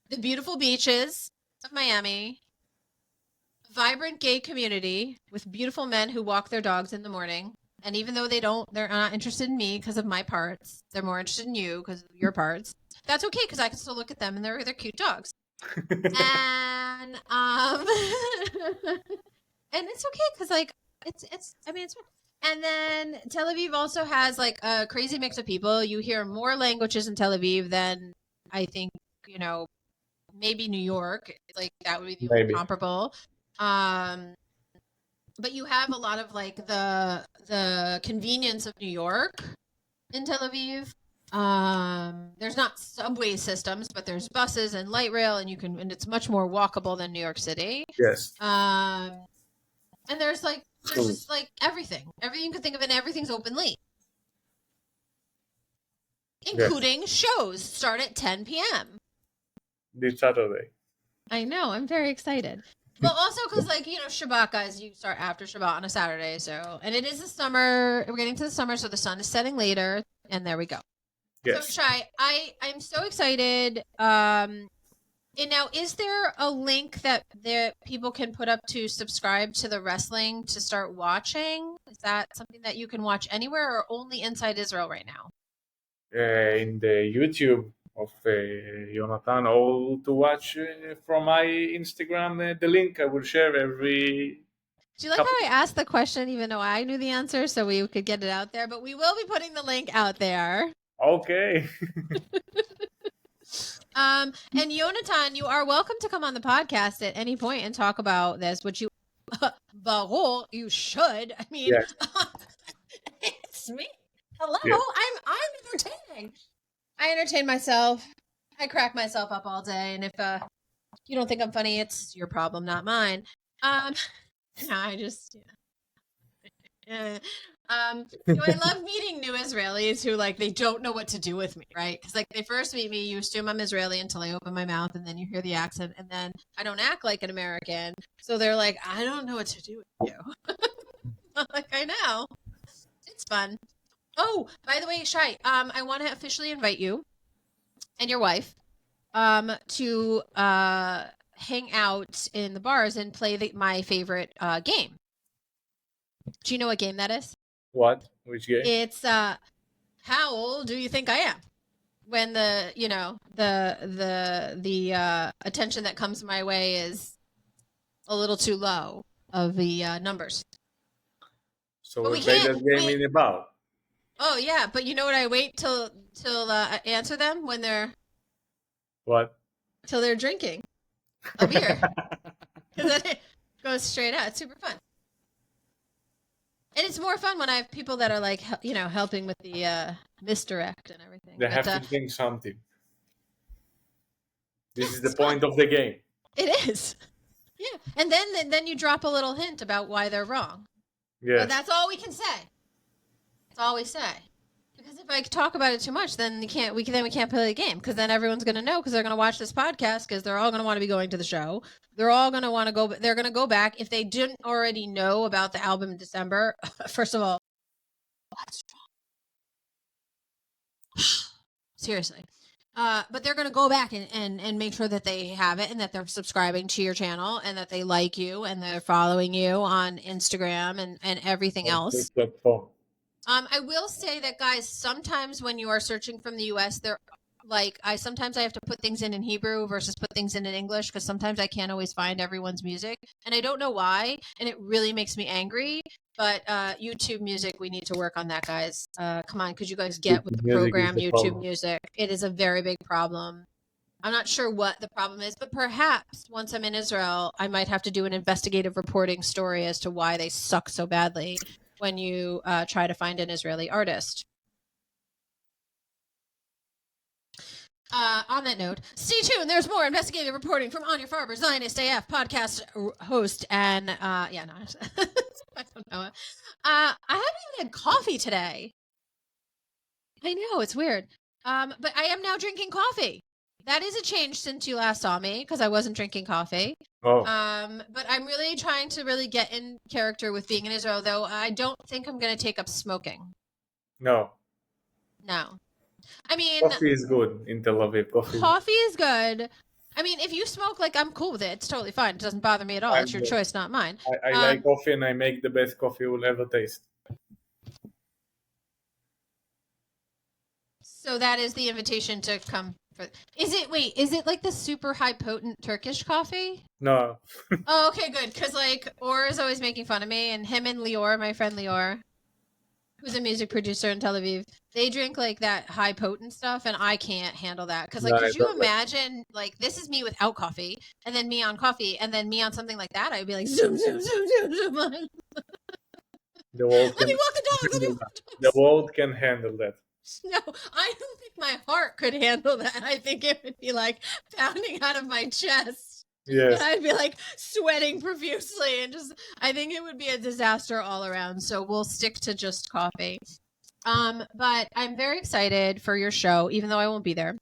The beautiful beaches of Miami, vibrant gay community with beautiful men who walk their dogs in the morning. And even though they're not interested in me because of my parts, they're more interested in you because of your parts. That's okay, because I can still look at them and they're cute dogs. And and it's okay because like it's and then Tel Aviv also has like a crazy mix of people. You hear more languages in Tel Aviv than I think, maybe New York. Like that would be the only comparable. But you have a lot of like the convenience of New York in Tel Aviv. There's not subway systems, but there's buses and light rail, and it's much more walkable than New York City. Yes. And there's just like everything you can think of, and everything's open late, including shows start at 10 p.m. this Saturday. I know, I'm very excited. Well, also because Shabbat, guys, you start after Shabbat on a Saturday, and it is the summer. We're getting to the summer, so the sun is setting later, and there we go. Yes. So, Shay, I'm so excited. And now, is there a link that people can put up to subscribe to the wrestling to start watching? Is that something that you can watch anywhere or only inside Israel right now? In the YouTube of Jonathan, or to watch from my Instagram, the link I will share every... Do you like how I asked the question even though I knew the answer so we could get it out there? But we will be putting the link out there. Okay. And Jonathan, you are welcome to come on the podcast at any point and talk about this, which you, Barol, you should. I mean, yes. It's me. Hello, yes. I'm entertaining. I entertain myself. I crack myself up all day, and if you don't think I'm funny, it's your problem, not mine. No, I just I love meeting new Israelis who like they don't know what to do with me, right? Because like they first meet me, you assume I'm Israeli until I open my mouth, and then you hear the accent, and then I don't act like an American, so they're like, I don't know what to do with you. I'm like, I know, it's fun. Oh, by the way, Shay, I want to officially invite you and your wife to hang out in the bars and play my favorite game. Do you know what game that is? What? Which game? It's how old do you think I am? When the attention that comes my way is a little too low of the numbers. So we play that game in a bar. Oh yeah, but you know what? I wait till I answer them when they're what? Till they're drinking a beer, because then it goes straight out. It's super fun, and it's more fun when I have people that are like helping with the misdirect and everything. They have to drink something. This is the point of the game. It is, yeah. And then you drop a little hint about why they're wrong. Yeah, but that's all we can say. That's all we say. Because if I talk about it too much, then we can't play the game. Because then everyone's going to know, because they're going to watch this podcast, because they're all going to want to be going to the show. They're all going to want to go. They're going to go back if they didn't already know about the album in December. First of all, what's wrong? Seriously. But they're going to go back and make sure that they have it, and that they're subscribing to your channel, and that they like you, and they're following you on Instagram and everything else. I will say that, guys, sometimes when you are searching from the U.S., sometimes I have to put things in Hebrew versus put things in English, because sometimes I can't always find everyone's music, and I don't know why, and it really makes me angry. But YouTube music, we need to work on that, guys. Come on, could you guys get with the program YouTube music? It is a very big problem. I'm not sure what the problem is, but perhaps once I'm in Israel, I might have to do an investigative reporting story as to why they suck so badly when you try to find an Israeli artist. On that note, stay tuned. There's more investigative reporting from Anya Farber, Zionist AF Podcast host, and I don't know. I haven't even had coffee today. I know, it's weird. But I am now drinking coffee. That is a change since you last saw me, because I wasn't drinking coffee. Oh. But I'm really trying to really get in character with being in Israel, though I don't think I'm going to take up smoking. No. I mean, coffee is good in Tel Aviv. Coffee is good. I mean, if you smoke, like, I'm cool with it. It's totally fine. It doesn't bother me at all. It's your choice, not mine. I like coffee, and I make the best coffee you'll ever taste. So that is the invitation to come. Is it like the super high potent Turkish coffee? No. Oh, okay, good. Because like Or is always making fun of me, and him and Lior, my friend Lior, who's a music producer in Tel Aviv, they drink like that high potent stuff, and I can't handle that. Because like, could you imagine like this is me without coffee, and then me on coffee, and then me on something like that? I'd be like zoom zoom zoom zoom zoom. Let me walk the dog. The world can handle that. No, I don't think my heart could handle that. I think it would be like pounding out of my chest. Yes. And I'd be like sweating profusely, and I think it would be a disaster all around. So we'll stick to just coffee. But I'm very excited for your show, even though I won't be there.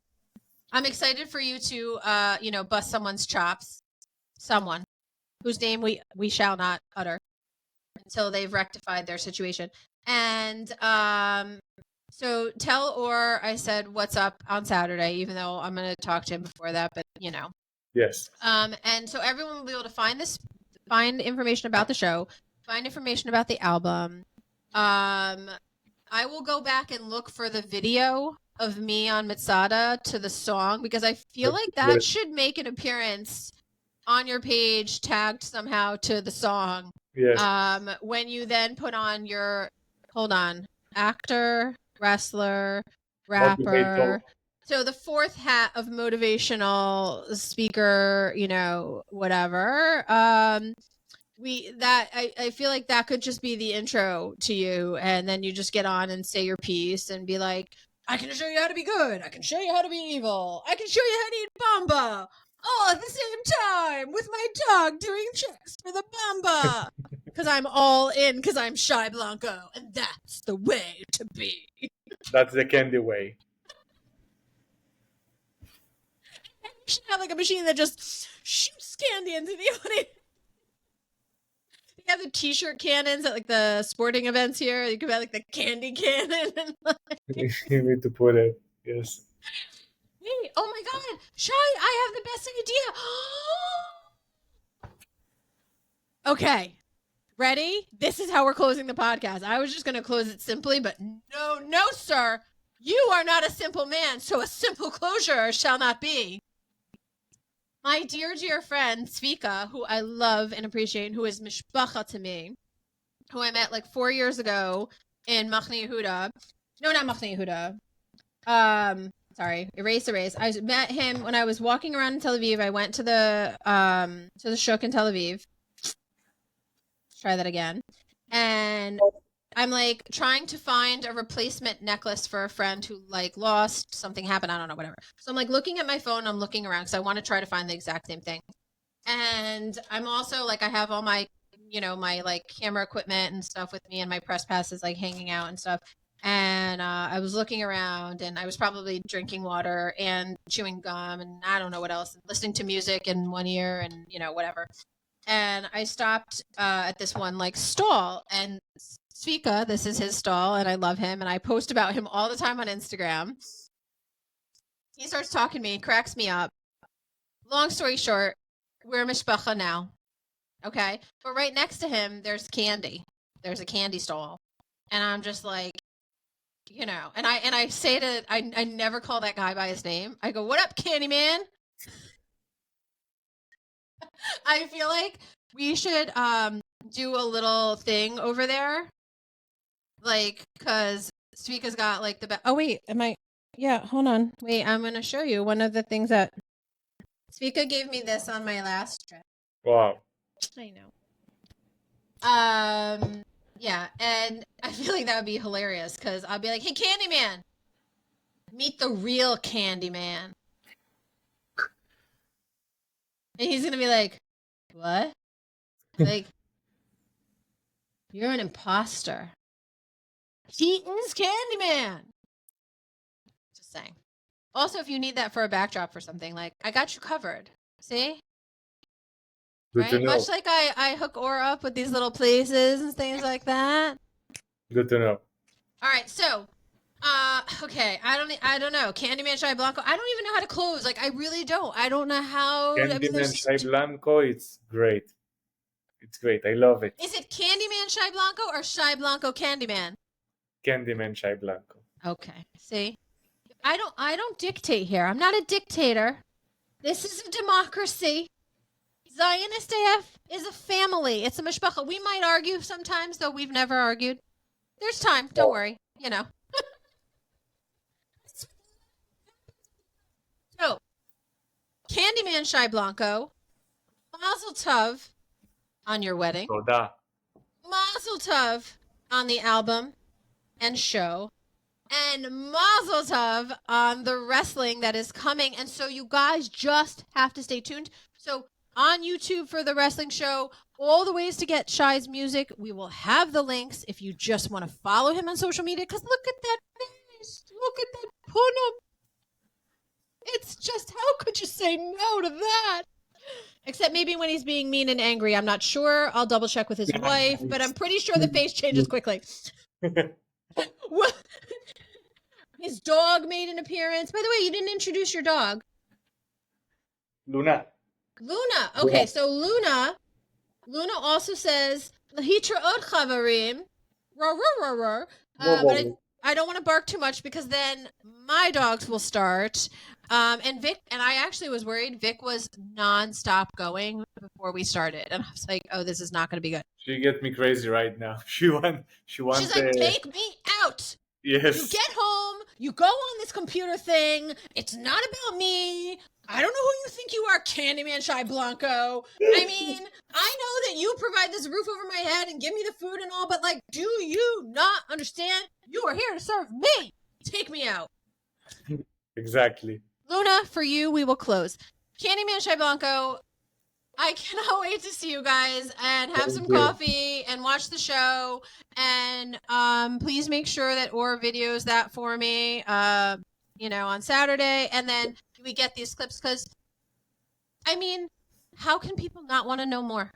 I'm excited for you to, bust someone's chops. Someone whose name we shall not utter until they've rectified their situation. And, so tell Or I said what's up on Saturday, even though I'm going to talk to him before that, but Yes. And so everyone will be able to find information about the show, find information about the album. I will go back and look for the video of me on Mitzada to the song, because I feel like that should make an appearance on your page, tagged somehow to the song. Yes. When you then put on your, actor, wrestler, rapper. Motivator. So the fourth hat of motivational speaker, whatever. I feel like that could just be the intro to you, and then you just get on and say your piece and be like, I can show you how to be good. I can show you how to be evil. I can show you how to eat bamba. All at the same time with my dog doing tricks for the bamba. Because I'm all in because I'm Shay Blanco. And that's the way to be. That's the candy way. You should have like a machine that just shoots candy into the audience. They have the t-shirt cannons at like the sporting events here. You could have like the candy cannon. And, like... You need to put it. Yes. Hey, oh my God, Shay, I have the best idea. Okay, ready? This is how we're closing the podcast. I was just going to close it simply, but no, sir. You are not a simple man, so a simple closure shall not be. My dear friend, Svika, who I love and appreciate, who is mishpacha to me, who I met like 4 years ago in Machne Yehuda. No, not Machne Yehuda. Sorry, erase. I met him when I was walking around in Tel Aviv. I went to the Shuk in Tel Aviv. Let's try that again. And I'm like trying to find a replacement necklace for a friend who like lost, something happened, I don't know, whatever. So I'm like looking at my phone, I'm looking around because I want to try to find the exact same thing. And I'm also like, I have all my, my like camera equipment and stuff with me, and my press pass is like hanging out and stuff. And I was looking around, and I was probably drinking water and chewing gum and I don't know what else, and listening to music in one ear and, whatever. And I stopped at this one like stall, and Svika, this is his stall, and I love him, and I post about him all the time on Instagram. He starts talking to me, cracks me up. Long story short, we're mishpacha now. Okay? But right next to him, there's candy. There's a candy stall. And I'm just like, and I say I never call that guy by his name. I go, "What up, Candy Man?" I feel like we should do a little thing over there, like, because Svika's got like the best. Oh wait, yeah, hold on. Wait, I'm gonna show you one of the things that Svika gave me this on my last trip. Wow. I know. Yeah, and I feel like that would be hilarious because I'll be like, "Hey, Candyman, meet the real Candyman," and he's gonna be like, "What? Like, you're an imposter. Keaton's Candyman." Just saying. Also, if you need that for a backdrop for something, like, I got you covered. See? Good to know. Much like I hook Aura up with these little places and things like that. Good to know. All right, so, okay, I don't know. Candyman Shay Blanco. I don't even know how to close. Like, I really don't. I don't know how. Candyman Shay Blanco, it's great. It's great. I love it. Is it Candyman Shay Blanco or Shay Blanco Candyman? Candyman Shay Blanco. Okay. See, I don't dictate here. I'm not a dictator. This is a democracy. Zionist AF is a family. It's a mishpacha. We might argue sometimes, though we've never argued. There's time. Don't worry. So, Candyman Shay Blanco, Mazel Tov on your wedding. Toda. Mazel Tov on the album and show. And Mazel Tov on the wrestling that is coming. And so you guys just have to stay tuned. So on YouTube for the wrestling show, all the ways to get Shay's music. We will have the links if you just want to follow him on social media. Because look at that face. Look at that punum. It's just, how could you say no to that? Except maybe when he's being mean and angry. I'm not sure. I'll double check with his wife. But I'm pretty sure the face changes quickly. His dog made an appearance. By the way, you didn't introduce your dog. Luna. Okay, yeah. So Luna also says, "Lahitraot chavarim." But I don't want to bark too much because then my dogs will start. And Vic, and I actually was worried. Vic was nonstop going before we started, and I was like, "Oh, this is not going to be good." She gets me crazy right now. She wants. She's like, "Take me out." Yes. You get home, you go on this computer thing. It's not about me. I don't know who you think you are, Candyman Shay Blanco. I mean, I know that you provide this roof over my head and give me the food and all, but like, do you not understand? You are here to serve me. Take me out. Exactly. Luna, for you, we will close. Candyman Shay Blanco, I cannot wait to see you guys and have some coffee and watch the show. And please make sure that Or videos that for me, on Saturday. And then we get these clips because, I mean, how can people not want to know more?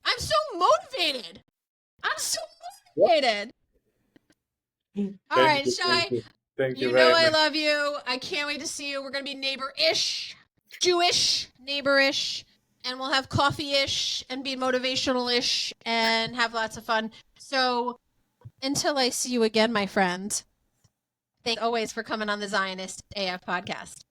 I'm so motivated. All right, Shay. Thank you. You know I love you. I can't wait to see you. We're going to be neighbor-ish, Jewish, neighbor-ish, and we'll have coffee-ish and be motivational-ish and have lots of fun. So until I see you again, my friend, thanks always for coming on the Zionist AF podcast.